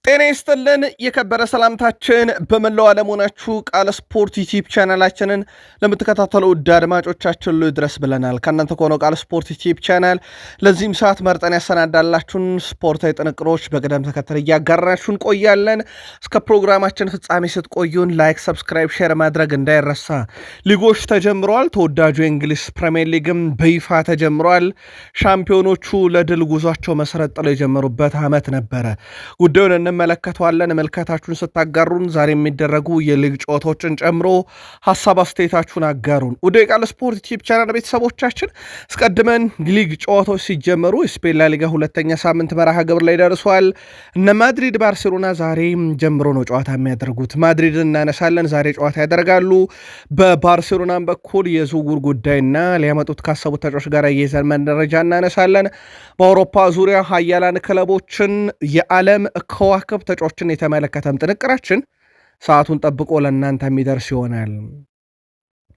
ጤና ይስጥልን የከበረ ሰላምታችን በመላው ዓለም ሆናችሁ ቃል ስፖርት ዩቲዩብ ቻናላችንን ለምትከታተሉ ውድ አድማጮቻችን ድረስ ብለናል። ከእናንተ ከሆነው ቃል ስፖርት ዩቲዩብ ቻናል ለዚህም ሰዓት መርጠን ያሰናዳላችሁን ስፖርታዊ ጥንቅሮች በቅደም ተከተል እያጋራችሁን ቆያለን። እስከ ፕሮግራማችን ፍጻሜ ስትቆዩን ላይክ፣ ሰብስክራይብ፣ ሼር ማድረግ እንዳይረሳ። ሊጎች ተጀምረዋል። ተወዳጁ የእንግሊዝ ፕሪሚየር ሊግም በይፋ ተጀምረዋል። ሻምፒዮኖቹ ለድል ጉዟቸው መሰረት ጥለው የጀመሩበት ዓመት ነበረ። ጉዳዩን እንመለከተዋለን። መልከታችሁን ስታጋሩን ዛሬ የሚደረጉ የሊግ ጨዋታዎችን ጨምሮ ሀሳብ አስተያየታችሁን አጋሩን። ወደ ቃል ስፖርት ዩቲዩብ ቻናል ቤተሰቦቻችን አስቀድመን ሊግ ጨዋታዎች ሲጀመሩ የስፔን ላሊጋ ሁለተኛ ሳምንት መርሃ ግብር ላይ ደርሷል። እነ ማድሪድ ባርሴሎና ዛሬ ጀምሮ ነው ጨዋታ የሚያደርጉት። ማድሪድን እናነሳለን፣ ዛሬ ጨዋታ ያደርጋሉ። በባርሴሎናም በኩል የዝውውር ጉዳይና ሊያመጡት ካሰቡት ተጫዋች ጋር የይዘን መረጃ እናነሳለን። በአውሮፓ ዙሪያ ሀያላን ክለቦችን የዓለም ከዋክብ ተጫዋቾችን የተመለከተም ጥንቅራችን ሰዓቱን ጠብቆ ለእናንተ የሚደርስ ይሆናል።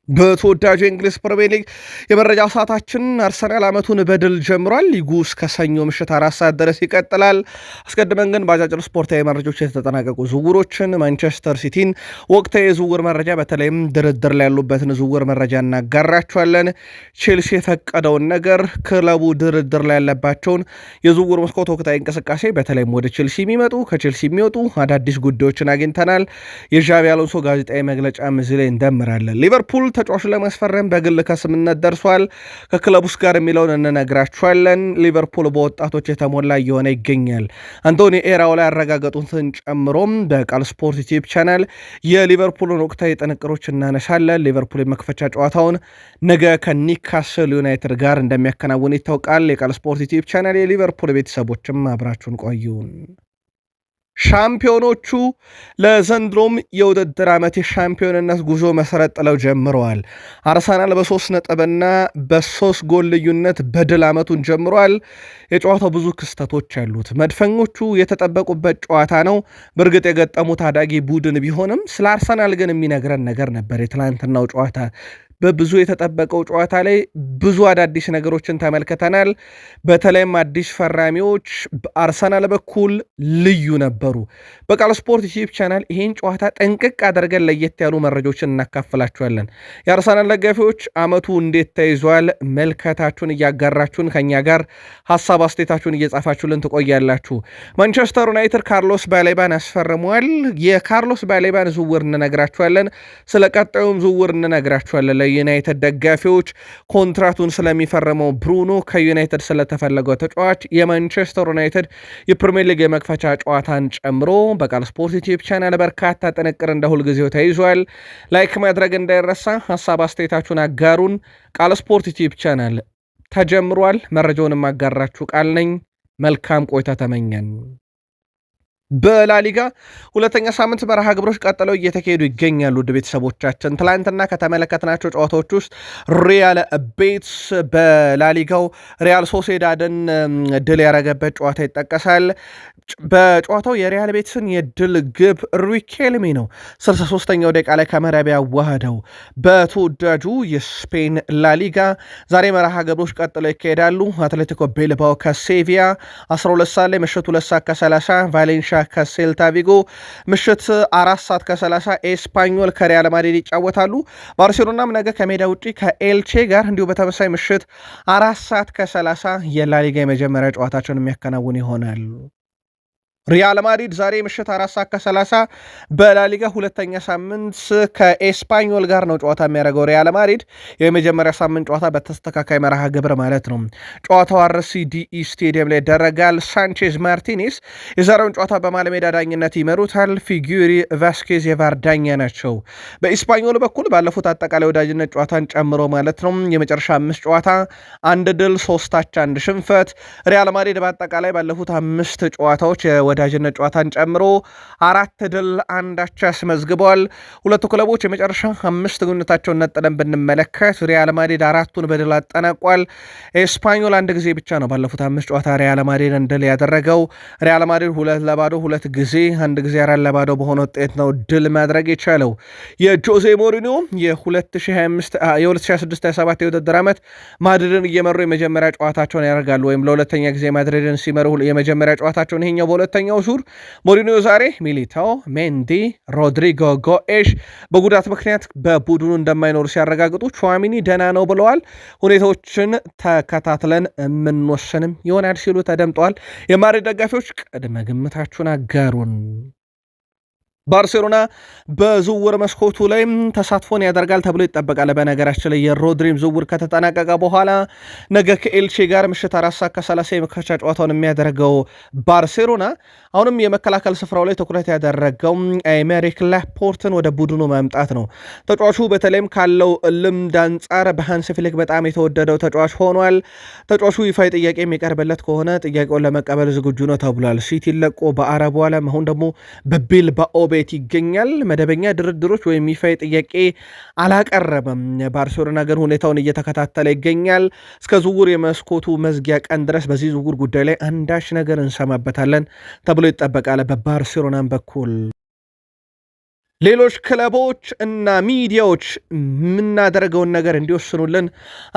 በተወዳጁ የእንግሊዝ ፕሪሚየር ሊግ የመረጃ ሰዓታችን አርሰናል ዓመቱን በድል ጀምሯል። ሊጉ እስከ ሰኞ ምሽት 4 ሰዓት ድረስ ይቀጥላል። አስቀድመን ግን በአጫጭር ስፖርታዊ መረጃዎች የተጠናቀቁ ዝውውሮችን፣ ማንቸስተር ሲቲን ወቅታዊ የዝውውር መረጃ በተለይም ድርድር ላይ ያሉበትን ዝውውር መረጃ እናጋራችኋለን። ቼልሲ የፈቀደውን ነገር፣ ክለቡ ድርድር ላይ ያለባቸውን የዝውውር መስኮት ወቅታዊ እንቅስቃሴ፣ በተለይም ወደ ቼልሲ የሚመጡ ከቼልሲ የሚወጡ አዳዲስ ጉዳዮችን አግኝተናል። የዣቢ አሎንሶ ጋዜጣዊ መግለጫ እዚህ ላይ እንደምራለን። ሊቨርፑል ተጫዋቹ ለማስፈረም በግል ከስምነት ደርሷል። ከክለቡስ ጋር የሚለውን እንነግራችኋለን። ሊቨርፑል በወጣቶች የተሞላ እየሆነ ይገኛል። አንቶኒ ኤራኦላ ያረጋገጡትን ጨምሮም በቃል ስፖርት ዩቲዩብ ቻናል የሊቨርፑልን ወቅታዊ ጥንቅሮች እናነሳለን። ሊቨርፑል የመክፈቻ ጨዋታውን ነገ ከኒካስል ዩናይትድ ጋር እንደሚያከናውን ይታወቃል። የቃል ስፖርት ዩቲዩብ ቻናል የሊቨርፑል ቤተሰቦችም አብራችሁን ቆዩን። ሻምፒዮኖቹ ለዘንድሮም የውድድር ዓመት የሻምፒዮንነት ጉዞ መሰረት ጥለው ጀምረዋል። አርሰናል በ3 ነጥብና በ3 ጎል ልዩነት በድል ዓመቱን ጀምረዋል። የጨዋታው ብዙ ክስተቶች ያሉት መድፈኞቹ የተጠበቁበት ጨዋታ ነው። በእርግጥ የገጠሙት ታዳጊ ቡድን ቢሆንም ስለ አርሰናል ግን የሚነግረን ነገር ነበር። የትላንትናው ጨዋታ በብዙ የተጠበቀው ጨዋታ ላይ ብዙ አዳዲስ ነገሮችን ተመልክተናል። በተለይም አዲስ ፈራሚዎች በአርሰናል በኩል ልዩ ነበሩ። በቃል ስፖርት ዩቲዩብ ቻናል ይህን ጨዋታ ጠንቅቅ አድርገን ለየት ያሉ መረጃዎችን እናካፍላችኋለን። የአርሰናል ደጋፊዎች ዓመቱ እንዴት ተይዟል? መልከታችሁን እያጋራችሁን ከኛ ጋር ሀሳብ አስተያየታችሁን እየጻፋችሁልን ትቆያላችሁ። ማንቸስተር ዩናይትድ ካርሎስ ባሌባን ያስፈርመዋል። የካርሎስ ባሌባን ዝውውር እንነግራችኋለን። ስለ ቀጣዩም ዝውውር እንነግራችኋለን። ዩናይትድ ደጋፊዎች ኮንትራቱን ስለሚፈረመው ብሩኖ፣ ከዩናይትድ ስለተፈለገው ተጫዋች፣ የማንቸስተር ዩናይትድ የፕሪሚየር ሊግ የመክፈቻ ጨዋታን ጨምሮ በቃል ስፖርት ዩቲዩብ ቻናል በርካታ ጥንቅር እንደ ሁልጊዜው ተይዟል። ላይክ ማድረግ እንዳይረሳ። ሀሳብ አስተያየታችሁን አጋሩን። ቃል ስፖርት ዩቲዩብ ቻናል ተጀምሯል። መረጃውንም አጋራችሁ ቃል ነኝ። መልካም ቆይታ ተመኘን። በላሊጋ ሁለተኛ ሳምንት መርሃ ግብሮች ቀጥለው እየተካሄዱ ይገኛሉ። ውድ ቤተሰቦቻችን ትላንትና ከተመለከትናቸው ጨዋታዎች ውስጥ ሪያል ቤትስ በላሊጋው ሪያል ሶሴዳድን ድል ያረገበት ጨዋታ ይጠቀሳል። በጨዋታው የሪያል ቤትስን የድል ግብ ሩይኬልሚ ነው 63ኛው ደቂቃ ላይ ከመረብ ያዋህደው። በተወዳጁ የስፔን ላሊጋ ዛሬ መርሃ ግብሮች ቀጥለው ይካሄዳሉ። አትሌቲኮ ቤልባኦ ከሴቪያ 12 ሰዓት ላይ፣ ምሽት 2 ሰዓት ከ30 ቫሌንሻ ከሴልታ ቪጎ፣ ምሽት 4 ሰዓት ከ30 ኤስፓኞል ከሪያል ማድሪድ ይጫወታሉ። ባርሴሎናም ነገ ከሜዳ ውጪ ከኤልቼ ጋር እንዲሁ በተመሳይ ምሽት 4 ሰዓት ከ30 የላሊጋ የመጀመሪያ ጨዋታቸውን የሚያከናውን ይሆናል። ሪያል ማድሪድ ዛሬ ምሽት 4 ሰዓት ከ30 በላሊጋ ሁለተኛ ሳምንት ከኤስፓኞል ጋር ነው ጨዋታ የሚያደርገው። ሪያል ማድሪድ የመጀመሪያ ሳምንት ጨዋታ በተስተካካይ መርሃ ግብር ማለት ነው። ጨዋታው አርሲዲኢ ስቴዲየም ላይ ይደረጋል። ሳንቼዝ ማርቲኔስ የዛሬውን ጨዋታ በመሃል ሜዳ ዳኝነት ይመሩታል። ፊጉሪ ቫስኬዝ የቫር ዳኛ ናቸው። በኤስፓኞል በኩል ባለፉት አጠቃላይ ወዳጅነት ጨዋታን ጨምሮ ማለት ነው የመጨረሻ 5 ጨዋታ 1 ድል 3 አቻ 1 ሽንፈት። ሪያል ማድሪድ በአጠቃላይ ባለፉት 5 ጨዋታዎች ወዳጅነት ጨዋታን ጨምሮ 4 ድል 1 አቻ አስመዝግበዋል። ሁለቱ ክለቦች የመጨረሻ 5 ግንኙነታቸውን ነጥለን ብንመለከት ሪያል ማድሪድ 4ቱን በድል አጠናቋል። ኤስፓኞል 1 ጊዜ ብቻ ነው ባለፉት 5 ጨዋታ ሪያል ማድሪድን ድል ያደረገው። ሪያል ማድሪድ 2-0 2 ጊዜ 1 ጊዜ 4-0 በሆነ ውጤት ነው ድል ማድረግ የቻለው። የጆዜ ሞሪኒዮ የ2026/27 የውድድር ዓመት ማድሪድን እየመሩ የመጀመሪያ ጨዋታቸውን ያደርጋሉ። ወይም ለሁለተኛ ጊዜ ማድሪድን ሲመሩ የመጀመሪያ ጨዋታቸውን ይሄኛው በሁለተኛ በ11ኛው ዙር ሞሪኒዮ ዛሬ ሚሊታኦ፣ ሜንዲ፣ ሮድሪጎ ጎኤሽ በጉዳት ምክንያት በቡድኑ እንደማይኖሩ ሲያረጋግጡ ቹዋሚኒ ደህና ነው ብለዋል። ሁኔታዎችን ተከታትለን የምንወስንም ይሆናል ሲሉ ተደምጠዋል። የማድሪድ ደጋፊዎች ቅድመ ግምታችሁን አጋሩን። ባርሴሎና በዝውውር መስኮቱ ላይም ተሳትፎን ያደርጋል ተብሎ ይጠበቃል። በነገራችን ላይ የሮድሪም ዝውውር ከተጠናቀቀ በኋላ ነገ ከኤልቼ ጋር ምሽት 4:30 የመክፈቻ ጨዋታውን የሚያደርገው ባርሴሎና አሁንም የመከላከል ስፍራው ላይ ትኩረት ያደረገው ኤሜሪክ ላፖርትን ወደ ቡድኑ ማምጣት ነው። ተጫዋቹ በተለይም ካለው ልምድ አንጻር በሃንሲ ፍሊክ በጣም የተወደደው ተጫዋች ሆኗል። ተጫዋቹ ይፋዊ ጥያቄ የሚቀርብለት ከሆነ ጥያቄውን ለመቀበል ዝግጁ ነው ተብሏል። ሲቲ ለቆ በአረቡ ዓለም አሁን ደግሞ በቢልባኦ ቤት ይገኛል። መደበኛ ድርድሮች ወይም ይፋዊ ጥያቄ አላቀረበም። ባርሴሎና ግን ሁኔታውን እየተከታተለ ይገኛል። እስከ ዝውውር የመስኮቱ መዝጊያ ቀን ድረስ በዚህ ዝውውር ጉዳይ ላይ አንዳች ነገር እንሰማበታለን ተብሎ ይጠበቃል። በባርሴሎናም በኩል ሌሎች ክለቦች እና ሚዲያዎች የምናደርገውን ነገር እንዲወስኑልን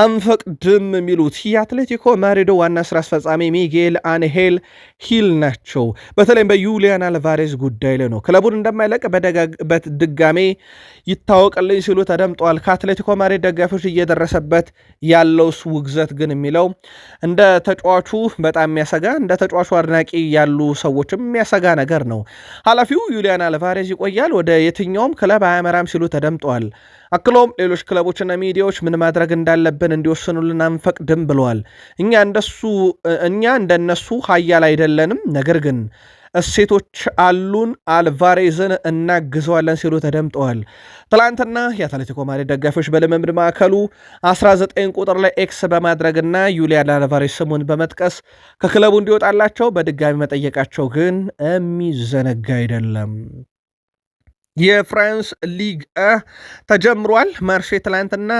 አንፈቅድም የሚሉት የአትሌቲኮ ማድሪድ ዋና ስራ አስፈጻሚ ሚጌል አንሄል ሂል ናቸው። በተለይም በዩሊያን አልቫሬዝ ጉዳይ ላይ ነው። ክለቡን እንደማይለቅ በድጋሜ ይታወቅልኝ ሲሉ ተደምጠዋል። ከአትሌቲኮ ማድሪድ ደጋፊዎች እየደረሰበት ያለው ውግዘት ግን የሚለው እንደ ተጫዋቹ በጣም የሚያሰጋ፣ እንደ ተጫዋቹ አድናቂ ያሉ ሰዎችም የሚያሰጋ ነገር ነው። ኃላፊው ዩሊያን አልቫሬዝ ይቆያል፣ ወደ የትኛውም ክለብ አያመራም ሲሉ ተደምጠዋል። አክሎም ሌሎች ክለቦችና ሚዲያዎች ምን ማድረግ እንዳለብን እንዲወስኑልን አንፈቅድም ብለዋል። እኛ እንደነሱ ሀያል አይደለንም፣ ነገር ግን እሴቶች አሉን፣ አልቫሬዝን እናግዘዋለን ሲሉ ተደምጠዋል። ትላንትና የአትሌቲኮ ማድሪድ ደጋፊዎች በልምምድ ማዕከሉ 19 ቁጥር ላይ ኤክስ በማድረግና ዩሊያን አልቫሬዝ ስሙን በመጥቀስ ከክለቡ እንዲወጣላቸው በድጋሚ መጠየቃቸው ግን የሚዘነጋ አይደለም። የፍራንስ ሊግ ተጀምሯል። ማርሴ ትላንትና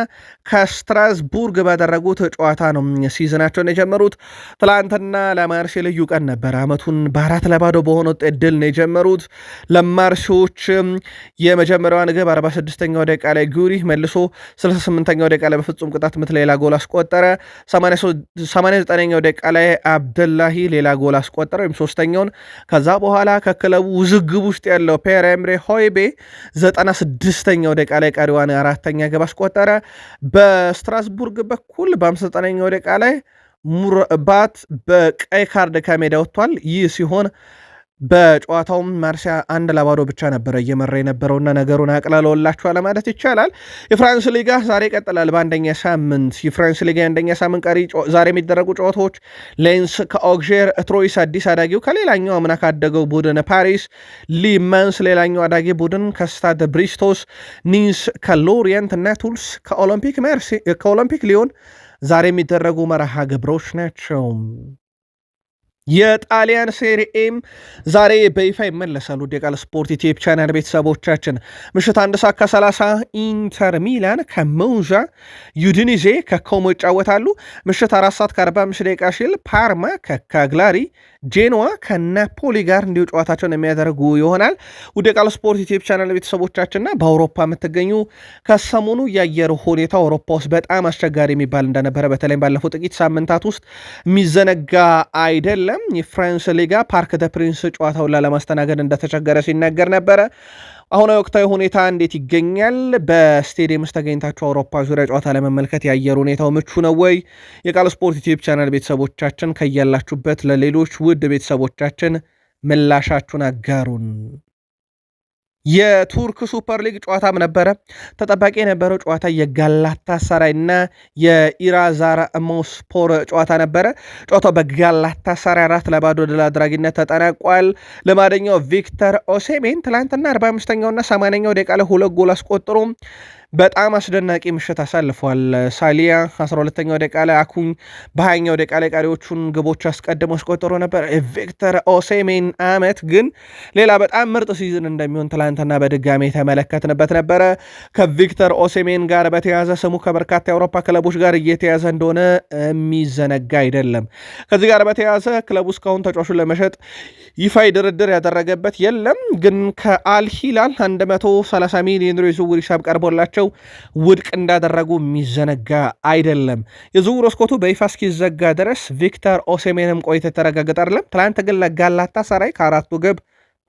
ከስትራስቡርግ ባደረጉት ጨዋታ ነው ሲዝናቸውን የጀመሩት። ትላንትና ለማርሴ ልዩ ቀን ነበር። ዓመቱን በ4-0 በሆነ ውጤት ድል ነው የጀመሩት። ለማርሴዎች የመጀመሪያዋን ግብ 46ኛው ደቂቃ ላይ ጉሪ መልሶ 68ኛው ደቂቃ ላይ በፍጹም ቅጣት ምት ሌላ ጎል አስቆጠረ። 89ኛው ደቂቃ ላይ አብደላሂ ሌላ ጎል አስቆጠረ፣ ወይም ሶስተኛውን። ከዛ በኋላ ከክለቡ ውዝግብ ውስጥ ያለው ፒየር ኤምሬ ሆይቤ 96ኛው ደቂቃ ላይ ቀሪዋን አራተኛ ግብ አስቆጠረ። በስትራስቡርግ በኩል በ59ኛው ደቂቃ ላይ ሙርባት በቀይ ካርድ ከሜዳ ወጥቷል። ይህ ሲሆን በጨዋታውም ማርሲያ 1-0 ብቻ ነበረ እየመራ የነበረውና ነገሩን አቅልለውላቸዋል ማለት ይቻላል። የፍራንስ ሊጋ ዛሬ ይቀጥላል። በአንደኛ ሳምንት የፍራንስ ሊጋ የአንደኛ ሳምንት ቀሪ ዛሬ የሚደረጉ ጨዋታዎች ሌንስ ከኦግዤር፣ ትሮይስ አዲስ አዳጊው ከሌላኛው አምና ካደገው ቡድን ፓሪስ፣ ሊማንስ ሌላኛው አዳጊ ቡድን ከስታድ ብሪስቶስ፣ ኒስ ከሎሪየንት እና ቱልስ ከኦሎምፒክ ሊዮን ዛሬ የሚደረጉ መርሃ ግብሮች ናቸው። የጣሊያን ሴሪኤም ዛሬ በይፋ ይመለሳሉ። የቃል ስፖርት ዩቲዩብ ቻናል ቤተሰቦቻችን ምሽት 1:30 ኢንተር ሚላን ከሞንዣ፣ ዩዲኒዜ ከኮሞ ይጫወታሉ። ምሽት 4:45 ሲል ፓርማ ከካግላሪ፣ ጄኖዋ ከናፖሊ ጋር እንዲሁ ጨዋታቸውን የሚያደርጉ ይሆናል። ውድ የቃል ስፖርት ዩቲዩብ ቻናል ቤተሰቦቻችንና በአውሮፓ የምትገኙ ከሰሞኑ የአየር ሁኔታ አውሮፓ ውስጥ በጣም አስቸጋሪ የሚባል እንደነበረ በተለይም ባለፉት ጥቂት ሳምንታት ውስጥ የሚዘነጋ አይደለም። የፍራንስ ሊጋ ፓርክ ደ ፕሪንስ ጨዋታውን ለማስተናገድ እንደተቸገረ ሲነገር ነበረ። አሁን ወቅታዊ ሁኔታ እንዴት ይገኛል? በስቴዲየም ውስጥ ተገኝታችሁ አውሮፓ ዙሪያ ጨዋታ ለመመልከት የአየር ሁኔታው ምቹ ነው ወይ? የቃል ስፖርት ዩቲዩብ ቻናል ቤተሰቦቻችን ከያላችሁበት ለሌሎች ውድ ቤተሰቦቻችን ምላሻችሁን አጋሩን። የቱርክ ሱፐር ሊግ ጨዋታም ነበረ። ተጠባቂ የነበረው ጨዋታ የጋላታ ሳራይና የኢራዛር ሞስፖር ጨዋታ ነበረ። ጨዋታው በጋላታ ሳራይ 4-0 ድል አድራጊነት ተጠናቋል። ልማደኛው ቪክተር ኦሴሜን ትላንትና 45ኛውና 80ኛው ደቂቃ ላይ 2 ጎል አስቆጥሮ በጣም አስደናቂ ምሽት አሳልፏል። ሳሊያ 12ኛው ደቂቃ ላይ፣ አኩኝ በ20ኛው ደቂቃ ላይ ቀሪዎቹን ግቦች አስቀድሞ አስቆጥሮ ነበር። ቪክተር ኦሴሜን አመት ግን ሌላ በጣም ምርጥ ሲዝን እንደሚሆን ትላንትና በድጋሚ የተመለከትንበት ነበረ። ከቪክተር ኦሴሜን ጋር በተያዘ ስሙ ከበርካታ የአውሮፓ ክለቦች ጋር እየተያዘ እንደሆነ የሚዘነጋ አይደለም። ከዚህ ጋር በተያዘ ክለቡ እስካሁን ተጫዋቹን ለመሸጥ ይፋይ ድርድር ያደረገበት የለም። ግን ከአልሂላል 130 ሚሊዮን ዩሮ የዝውውር ሂሳብ ቀርቦላቸው ቢኖራቸው ውድቅ እንዳደረጉ የሚዘነጋ አይደለም። የዝውውር መስኮቱ በይፋ እስኪዘጋ ድረስ ቪክተር ኦሴሜንም ቆይታ የተረጋገጠ አይደለም። ትላንት ግን ለጋላታሳራይ ከአራቱ ግብ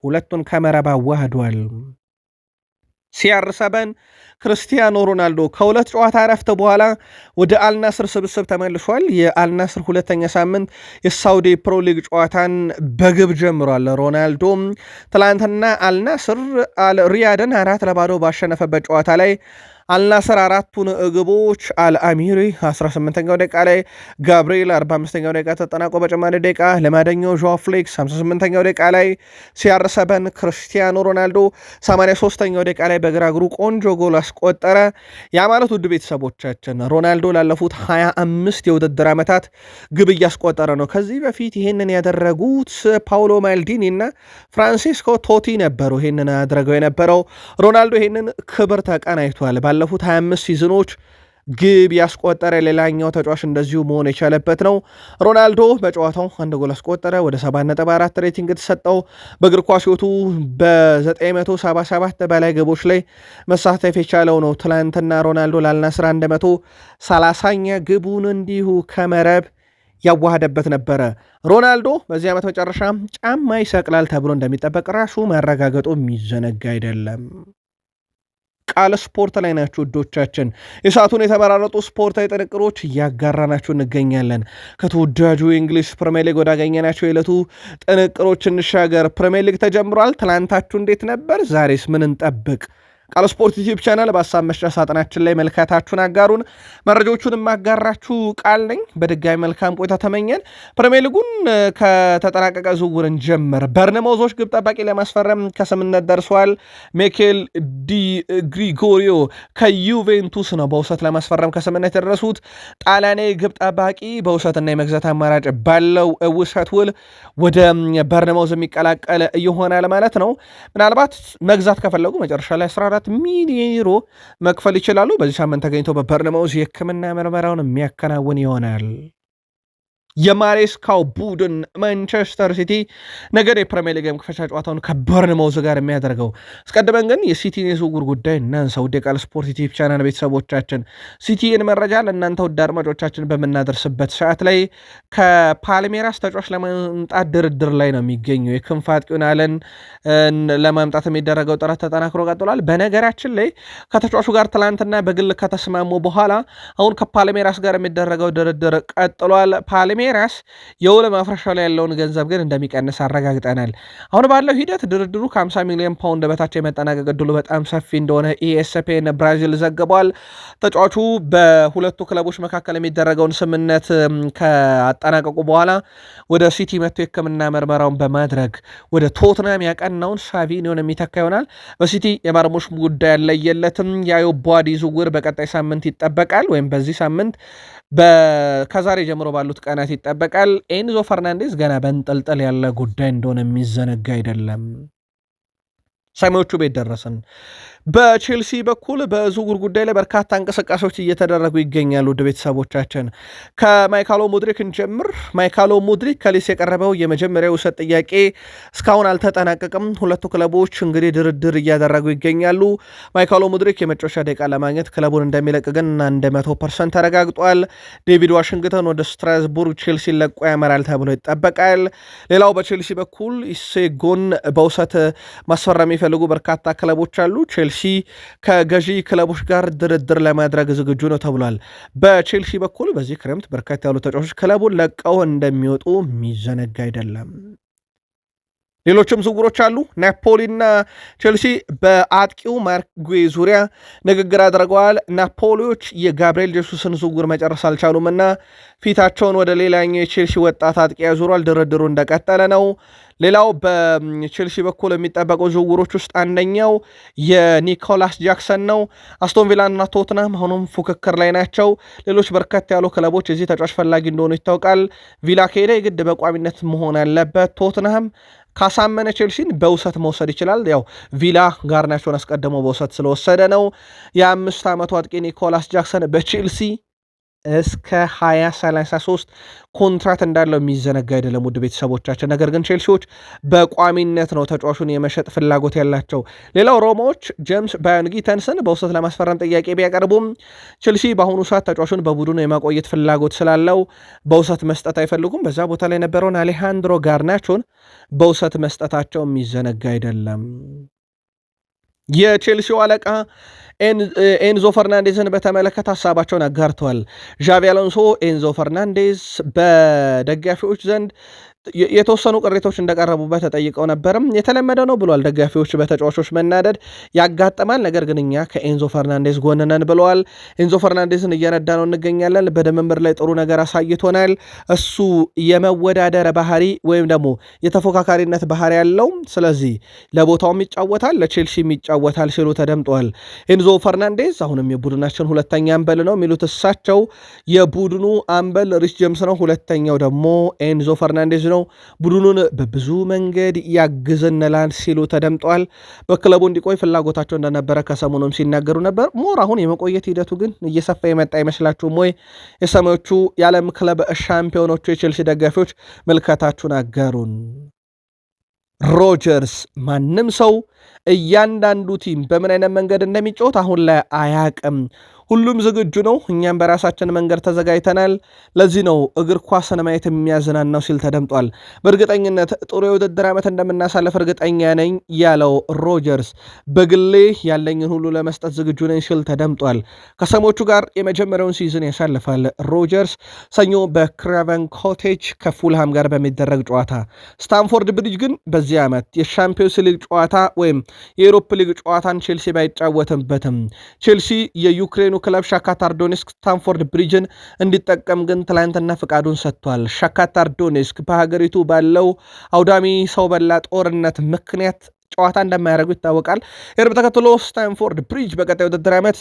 ሁለቱን ከመረብ አዋህዷል። CR7 ክርስቲያኖ ሮናልዶ ከሁለት ጨዋታ እረፍት በኋላ ወደ አልናስር ስብስብ ተመልሷል። የአልናስር ሁለተኛ ሳምንት የሳውዲ ፕሮ ሊግ ጨዋታን በግብ ጀምሯል። ሮናልዶ ትላንትና አልናስር ሪያድን 4-0 ባሸነፈበት ጨዋታ ላይ አልናስር አራቱን ግቦች አልአሚሪ 18ኛው ደቂቃ ላይ፣ ጋብርኤል 45ኛው ደቂቃ ተጠናቆ በጨማሪ ደቂቃ፣ ለማደኛው ዦዋ ፍሌክስ 58ኛው ደቂቃ ላይ፣ CR7 ክርስቲያኖ ሮናልዶ 83ኛው ደቂቃ ላይ በግራ እግሩ ቆንጆ ጎል አስቆጠረ። ያ ማለት ውድ ቤተሰቦቻችን ሮናልዶ ላለፉት 25 የውድድር ዓመታት ግብ እያስቆጠረ ነው። ከዚህ በፊት ይህንን ያደረጉት ፓውሎ ማልዲኒ እና ፍራንሲስኮ ቶቲ ነበሩ ይህንን ያደረገው የነበረው። ሮናልዶ ይህንን ክብር ተቀናይቷል። ባለፉት 25 ሲዝኖች ግብ ያስቆጠረ ሌላኛው ተጫዋች እንደዚሁ መሆን የቻለበት ነው። ሮናልዶ በጨዋታው አንድ ጎል አስቆጠረ። ወደ 7.4 ሬቲንግ ተሰጠው። በእግር ኳስ ሕይወቱ በ977 በላይ ግቦች ላይ መሳተፍ የቻለው ነው። ትላንትና ሮናልዶ ለአልናስር 130ኛ ግቡን እንዲሁ ከመረብ ያዋሃደበት ነበረ። ሮናልዶ በዚህ ዓመት መጨረሻ ጫማ ይሰቅላል ተብሎ እንደሚጠበቅ ራሱ ማረጋገጡ የሚዘነጋ አይደለም። ቃል ስፖርት ላይ ናችሁ ውዶቻችን። የሰዓቱን የተመራረጡ ስፖርታዊ ጥንቅሮች እያጋራናችሁ እንገኛለን። ከተወዳጁ የእንግሊዝ ፕሪሚየር ሊግ ወዳገኘናቸው የዕለቱ ጥንቅሮች እንሻገር። ፕሪሚየር ሊግ ተጀምሯል። ትላንታችሁ እንዴት ነበር? ዛሬስ ምን እንጠብቅ? ቃል ስፖርት ዩቲዩብ ቻናል በሀሳብ መስጫ ሳጥናችን ላይ መልካታችሁን አጋሩን። መረጃዎቹን የማጋራችሁ ቃል ነኝ። በድጋሚ መልካም ቆይታ ተመኘን። ፕሪሚየር ሊጉን ከተጠናቀቀ ዝውውርን ጀምር በርነማውዞች ግብ ጠባቂ ለማስፈረም ከስምነት ደርሰዋል። ሚኬል ዲ ግሪጎሪዮ ከዩቬንቱስ ነው በውሰት ለማስፈረም ከስምነት የደረሱት። ጣሊያናዊ ግብ ጠባቂ በውሰትና የመግዛት አማራጭ ባለው ውሰት ውል ወደ በርነማውዝ የሚቀላቀል ይሆናል ማለት ነው። ምናልባት መግዛት ከፈለጉ መጨረሻ ላይ 14 ሚሊዮን ዩሮ መክፈል ይችላሉ። በዚህ ሳምንት ተገኝቶ በበርነማውዝ የሕክምና ምርመራውን የሚያከናውን ይሆናል። የማሬስካው ቡድን ማንቸስተር ሲቲ ነገ የፕሪሚየር ሊግ መክፈቻ ጨዋታውን ከበርንማውዝ ጋር የሚያደርገው። አስቀድመን ግን የሲቲን የዝውውር ጉዳይ እናንሳ። ውድ የቃል ስፖርት ዩቲዩብ ቻናል ቤተሰቦቻችን ሲቲን መረጃ ለእናንተ ውድ አድማጮቻችን በምናደርስበት ሰዓት ላይ ከፓልሜራስ ተጫዋች ለማምጣት ድርድር ላይ ነው የሚገኘው። የክንፍ አጥቂውን አለን ለማምጣት የሚደረገው ጥረት ተጠናክሮ ቀጥሏል። በነገራችን ላይ ከተጫዋቹ ጋር ትላንትና በግል ከተስማሙ በኋላ አሁን ከፓልሜራስ ጋር የሚደረገው ድርድር ቀጥሏል። ፓልሜራስ የውል ማፍረሻ ላይ ያለውን ገንዘብ ግን እንደሚቀንስ አረጋግጠናል። አሁን ባለው ሂደት ድርድሩ ከ50 ሚሊዮን ፓውንድ በታች የመጠናቀቅ ዕድሉ በጣም ሰፊ እንደሆነ ኢኤስፒኤን ብራዚል ዘግቧል። ተጫዋቹ በሁለቱ ክለቦች መካከል የሚደረገውን ስምምነት ካጠናቀቁ በኋላ ወደ ሲቲ መጥቶ የሕክምና ምርመራውን በማድረግ ወደ ቶትናም ያቀናውን ሳቪኒዮን የሚተካ ይሆናል። በሲቲ የማርሙሽ ጉዳይ ያለየለትም ያዮ ቧዲ ዝውውር በቀጣይ ሳምንት ይጠበቃል፣ ወይም በዚህ ሳምንት ከዛሬ ጀምሮ ባሉት ቀናት ይጠበቃል። ኤንዞ ፈርናንዴዝ ገና በንጠልጠል ያለ ጉዳይ እንደሆነ የሚዘነጋ አይደለም። ሰማዮቹ ቤት ደረስን። በቼልሲ በኩል በዝውውር ጉዳይ ላይ በርካታ እንቅስቃሴዎች እየተደረጉ ይገኛሉ። ውድ ቤተሰቦቻችን ከማይካሎ ሙድሪክን ጀምር። ማይካሎ ሙድሪክ ከሊስ የቀረበው የመጀመሪያው ውሰት ጥያቄ እስካሁን አልተጠናቀቅም። ሁለቱ ክለቦች እንግዲህ ድርድር እያደረጉ ይገኛሉ። ማይካሎ ሙድሪክ የመጫወቻ ደቂቃ ለማግኘት ክለቡን እንደሚለቅ ግን 100% ተረጋግጧል። ዴቪድ ዋሽንግተን ወደ ስትራስቡርግ ቼልሲ ለቆ ያመራል ተብሎ ይጠበቃል። ሌላው በቼልሲ በኩል ኢሴጎን በውሰት ማስፈረም የሚፈልጉ በርካታ ክለቦች አሉ። ቼልሲ ከገዢ ክለቦች ጋር ድርድር ለማድረግ ዝግጁ ነው ተብሏል። በቼልሲ በኩል በዚህ ክረምት በርካታ ያሉ ተጫዋቾች ክለቡን ለቀው እንደሚወጡ የሚዘነጋ አይደለም። ሌሎችም ዝውውሮች አሉ። ናፖሊና ቼልሲ በአጥቂው ማርክ ዙሪያ ንግግር አድርገዋል። ናፖሊዎች የጋብርኤል ጄሱስን ዝውውር መጨረስ አልቻሉምና ፊታቸውን ወደ ሌላኛው የቼልሲ ወጣት አጥቂ ያዙሯል። ድርድሩ እንደቀጠለ ነው። ሌላው በቼልሲ በኩል የሚጠበቁ ዝውውሮች ውስጥ አንደኛው የኒኮላስ ጃክሰን ነው። አስቶን ቪላና ቶትናም አሁኑም ፉክክር ላይ ናቸው። ሌሎች በርከት ያሉ ክለቦች የዚህ ተጫዋች ፈላጊ እንደሆኑ ይታወቃል። ቪላ ከሄደ የግድ በቋሚነት መሆን አለበት። ቶትናም ካሳመነ ቼልሲን በውሰት መውሰድ ይችላል። ያው ቪላ ጋርናቸውን አስቀድሞ በውሰት ስለወሰደ ነው። የ5 ዓመቱ አጥቂ ኒኮላስ ጃክሰን በቼልሲ እስከ 2033 ኮንትራት እንዳለው የሚዘነጋ አይደለም ውድ ቤተሰቦቻችን። ነገር ግን ቼልሲዎች በቋሚነት ነው ተጫዋቹን የመሸጥ ፍላጎት ያላቸው። ሌላው ሮማዎች ጄምስ ባዮንጊተንስን በውሰት ለማስፈረም ጥያቄ ቢያቀርቡም ቼልሲ በአሁኑ ሰዓት ተጫዋቹን በቡድኑ የማቆየት ፍላጎት ስላለው በውሰት መስጠት አይፈልጉም። በዛ ቦታ ላይ የነበረውን አሌሃንድሮ ጋርናቾን በውሰት መስጠታቸው የሚዘነጋ አይደለም። የቼልሲው አለቃ ኤንዞ ፈርናንዴዝን በተመለከተ ሀሳባቸውን አጋርተዋል። ዣቪ አሎንሶ ኤንዞ ፈርናንዴዝ በደጋፊዎች ዘንድ የተወሰኑ ቅሬታዎች እንደቀረቡበት ተጠይቀው ነበርም። የተለመደ ነው ብለዋል። ደጋፊዎች በተጫዋቾች መናደድ ያጋጥማል፣ ነገር ግን እኛ ከኤንዞ ፈርናንዴዝ ጎን ነን ብለዋል። ኤንዞ ፈርናንዴዝን እየረዳ ነው እንገኛለን። በድምምር ላይ ጥሩ ነገር አሳይቶናል። እሱ የመወዳደር ባህሪ ወይም ደግሞ የተፎካካሪነት ባህሪ ያለው፣ ስለዚህ ለቦታውም ይጫወታል፣ ለቼልሲም ይጫወታል ሲሉ ተደምጠዋል። ኤንዞ ፈርናንዴዝ አሁንም የቡድናችን ሁለተኛ አምበል ነው የሚሉት እሳቸው። የቡድኑ አምበል ሪስ ጄምስ ነው፣ ሁለተኛው ደግሞ ኤንዞ ፈርናንዴዝ ነው። ቡድኑን በብዙ መንገድ ያግዘንላል ሲሉ ተደምጠዋል። በክለቡ እንዲቆይ ፍላጎታቸው እንደነበረ ከሰሞኑም ሲናገሩ ነበር። ሞር አሁን የመቆየት ሂደቱ ግን እየሰፋ የመጣ አይመስላችሁም ወይ? የሰማዮቹ የዓለም ክለብ ሻምፒዮኖቹ የቼልሲ ደጋፊዎች ምልከታችሁን አጋሩን። ሮጀርስ ማንም ሰው እያንዳንዱ ቲም በምን አይነት መንገድ እንደሚጫወት አሁን ላይ አያቅም። ሁሉም ዝግጁ ነው፣ እኛም በራሳችን መንገድ ተዘጋጅተናል። ለዚህ ነው እግር ኳስን ማየት የሚያዝናናው ሲል ተደምጧል። በእርግጠኝነት ጥሩ የውድድር ዓመት እንደምናሳልፍ እርግጠኛ ነኝ ያለው ሮጀርስ በግሌ ያለኝን ሁሉ ለመስጠት ዝግጁ ነኝ ሲል ተደምጧል። ከሰሞቹ ጋር የመጀመሪያውን ሲዝን ያሳልፋል ሮጀርስ ሰኞ በክራቨን ኮቴጅ ከፉልሃም ጋር በሚደረግ ጨዋታ። ስታንፎርድ ብሪጅ ግን በዚህ ዓመት የሻምፒዮንስ ሊግ ጨዋታ ወይም የኤሮፕ ሊግ ጨዋታን ቼልሲ ባይጫወትበትም ቼልሲ የዩክሬኑ ክለብ ሻካታር ዶኔስክ ስታንፎርድ ብሪጅን እንዲጠቀም ግን ትላንትና ፍቃዱን ሰጥቷል። ሻካታር ዶኔስክ በሀገሪቱ ባለው አውዳሚ ሰው በላ ጦርነት ምክንያት ጨዋታ እንደማያደርጉ ይታወቃል። ይህን ተከትሎ ስታንፎርድ ብሪጅ በቀጣይ ውድድር ዓመት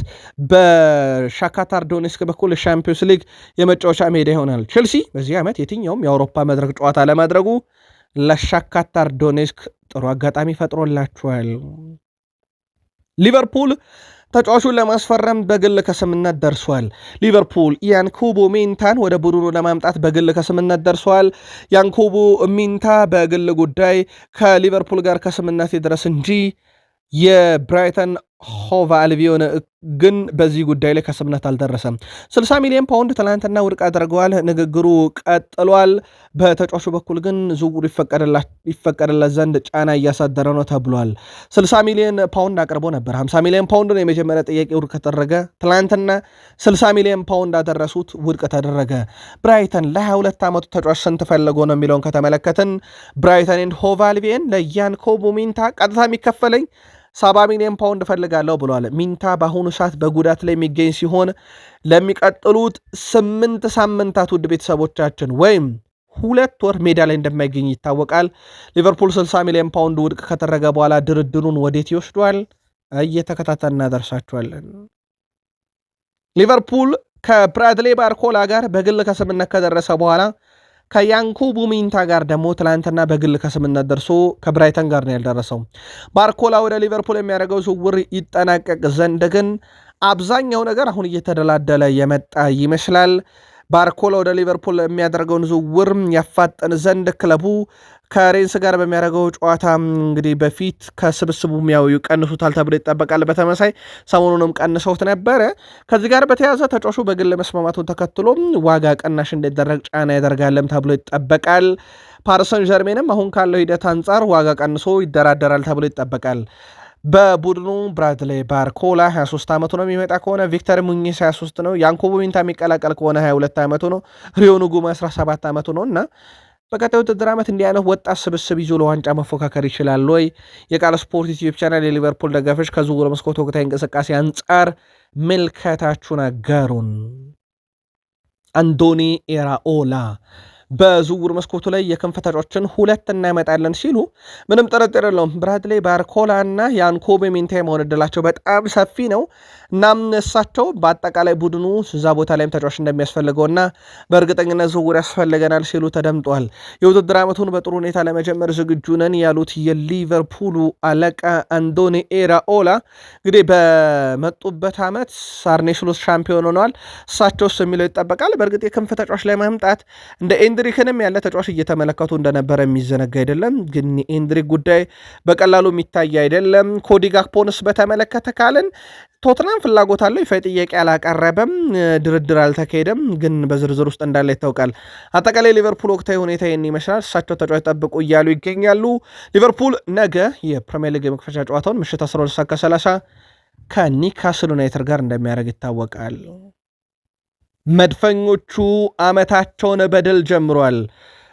በሻካታር ዶኔስክ በኩል ሻምፒዮንስ ሊግ የመጫወቻ ሜዳ ይሆናል። ቼልሲ በዚህ ዓመት የትኛውም የአውሮፓ መድረክ ጨዋታ ለማድረጉ ለሻካታር ዶኔስክ ጥሩ አጋጣሚ ፈጥሮላቸዋል። ሊቨርፑል ተጫዋቹን ለማስፈረም በግል ከስምነት ደርሷል። ሊቨርፑል ያንኩቡ ሚንታን ወደ ቡድኑ ለማምጣት በግል ከስምነት ደርሷል። ያንኩቡ ሚንታ በግል ጉዳይ ከሊቨርፑል ጋር ከስምነት ይድረስ እንጂ የብራይተን ሆቭ አልቢዮን ግን በዚህ ጉዳይ ላይ ከስምነት አልደረሰም። 60 ሚሊዮን ፓውንድ ትላንትና ውድቅ አድርገዋል። ንግግሩ ቀጥሏል። በተጫዋቹ በኩል ግን ዝውውሩ ይፈቀድለት ዘንድ ጫና እያሳደረ ነው ተብሏል። 60 ሚሊዮን ፓውንድ አቅርቦ ነበር። 50 ሚሊዮን ፓውንድ ነው የመጀመሪያ ጥያቄ ውድቅ ተደረገ። ትላንትና 60 ሚሊዮን ፓውንድ አደረሱት፣ ውድቅ ተደረገ። ብራይተን ለ22 ዓመቱ ተጫዋች ስንት ፈለጎ ነው የሚለውን ከተመለከትን ብራይተን ኤንድ ሆቭ አልቢዮን ለያንኮቡ ሚንታ ቀጥታ የሚከፈለኝ 70 ሚሊዮን ፓውንድ እፈልጋለሁ ብለዋል። ሚንታ በአሁኑ ሰዓት በጉዳት ላይ የሚገኝ ሲሆን ለሚቀጥሉት 8 ሳምንታት ውድ ቤተሰቦቻችን ወይም 2 ወር ሜዳ ላይ እንደማይገኝ ይታወቃል። ሊቨርፑል 60 ሚሊዮን ፓውንድ ውድቅ ከተደረገ በኋላ ድርድሩን ወዴት ይወስዷል? እየተከታተል እናደርሳቸዋለን። ሊቨርፑል ከብራድሌ ባርኮላ ጋር በግል ከስምነት ከደረሰ በኋላ ከያንኩቡ ሚንታ ጋር ደግሞ ትላንትና በግል ከስምነት ደርሶ ከብራይተን ጋር ነው ያልደረሰው። ባርኮላ ወደ ሊቨርፑል የሚያደርገው ዝውውር ይጠናቀቅ ዘንድ ግን አብዛኛው ነገር አሁን እየተደላደለ የመጣ ይመስላል። ባርኮላ ወደ ሊቨርፑል የሚያደርገውን ዝውውር ያፋጠን ዘንድ ክለቡ ከሬንስ ጋር በሚያደርገው ጨዋታ እንግዲህ በፊት ከስብስቡ ያው ይቀንሱታል ተብሎ ይጠበቃል። በተመሳይ ሰሞኑንም ቀንሰውት ነበረ። ከዚህ ጋር በተያያዘ ተጫዋቹ በግል መስማማቱን ተከትሎ ዋጋ ቀናሽ እንዲደረግ ጫና ያደርጋለም ተብሎ ይጠበቃል። ፓሪሰን ዠርሜንም አሁን ካለው ሂደት አንጻር ዋጋ ቀንሶ ይደራደራል ተብሎ ይጠበቃል። በቡድኑ ብራድሌ ባርኮላ 23 ዓመቱ ነው። የሚመጣ ከሆነ ቪክተር ሙኝስ 23 ነው። ያንኮቡ ሚንታ የሚቀላቀል ከሆነ 22 ዓመቱ ነው። ሪዮኑ ጉማ 17 ዓመቱ ነው እና በቀጣዩ ውድድር ዓመት እንዲህ አይነት ወጣት ስብስብ ይዞ ለዋንጫ መፎካከር ይችላል ወይ? የቃል ስፖርት ዩቲዩብ ቻናል የሊቨርፑል ደጋፊዎች ከዝውውር መስኮት ወቅታዊ እንቅስቃሴ አንጻር ምልከታችሁን አጋሩን። አንዶኒ ኢራኦላ በዝውውር መስኮቱ ላይ የክንፍ ተጫዋቾችን 2 እናመጣለን ሲሉ ምንም ጥርጥር የለውም ብራድሊ ባርኮላ እና ያንኮብ ሚንቴ መሆን ዕድላቸው በጣም ሰፊ ነው። እናም እሳቸው በአጠቃላይ ቡድኑ እዛ ቦታ ላይም ተጫዋች እንደሚያስፈልገውና በእርግጠኝነት ዝውውር ያስፈልገናል ሲሉ ተደምጧል። የውድድር ዓመቱን በጥሩ ሁኔታ ለመጀመር ዝግጁ ነን ያሉት የሊቨርፑሉ አለቃ አንዶኒ ኢራኦላ እንግዲህ በመጡበት ዓመት አርኔ ስሎት ሻምፒዮን ሆነዋል። እሳቸውስ የሚለው ይጠበቃል። በእርግጥ የክንፍ ተጫዋች ላይ ማምጣት እንደ ኤንድሪክንም ያለ ተጫዋች እየተመለከቱ እንደነበረ የሚዘነጋ አይደለም። ግን የኤንድሪክ ጉዳይ በቀላሉ የሚታይ አይደለም። ኮዲ ጋክፖንስ በተመለከተ ካልን ቶትናም ፍላጎት አለው። ይፋ ጥያቄ አላቀረበም፣ ድርድር አልተካሄደም፣ ግን በዝርዝር ውስጥ እንዳለ ይታወቃል። አጠቃላይ ሊቨርፑል ወቅታዊ ሁኔታ ይህን ይመስላል። እሳቸው ተጫዋች ጠብቁ እያሉ ይገኛሉ። ሊቨርፑል ነገ የፕሪሚየር ሊግ የመክፈቻ ጨዋታውን ምሽት 12:30 ከኒካስል ዩናይትድ ጋር እንደሚያደርግ ይታወቃል። መድፈኞቹ ዓመታቸውን በድል ጀምሯል።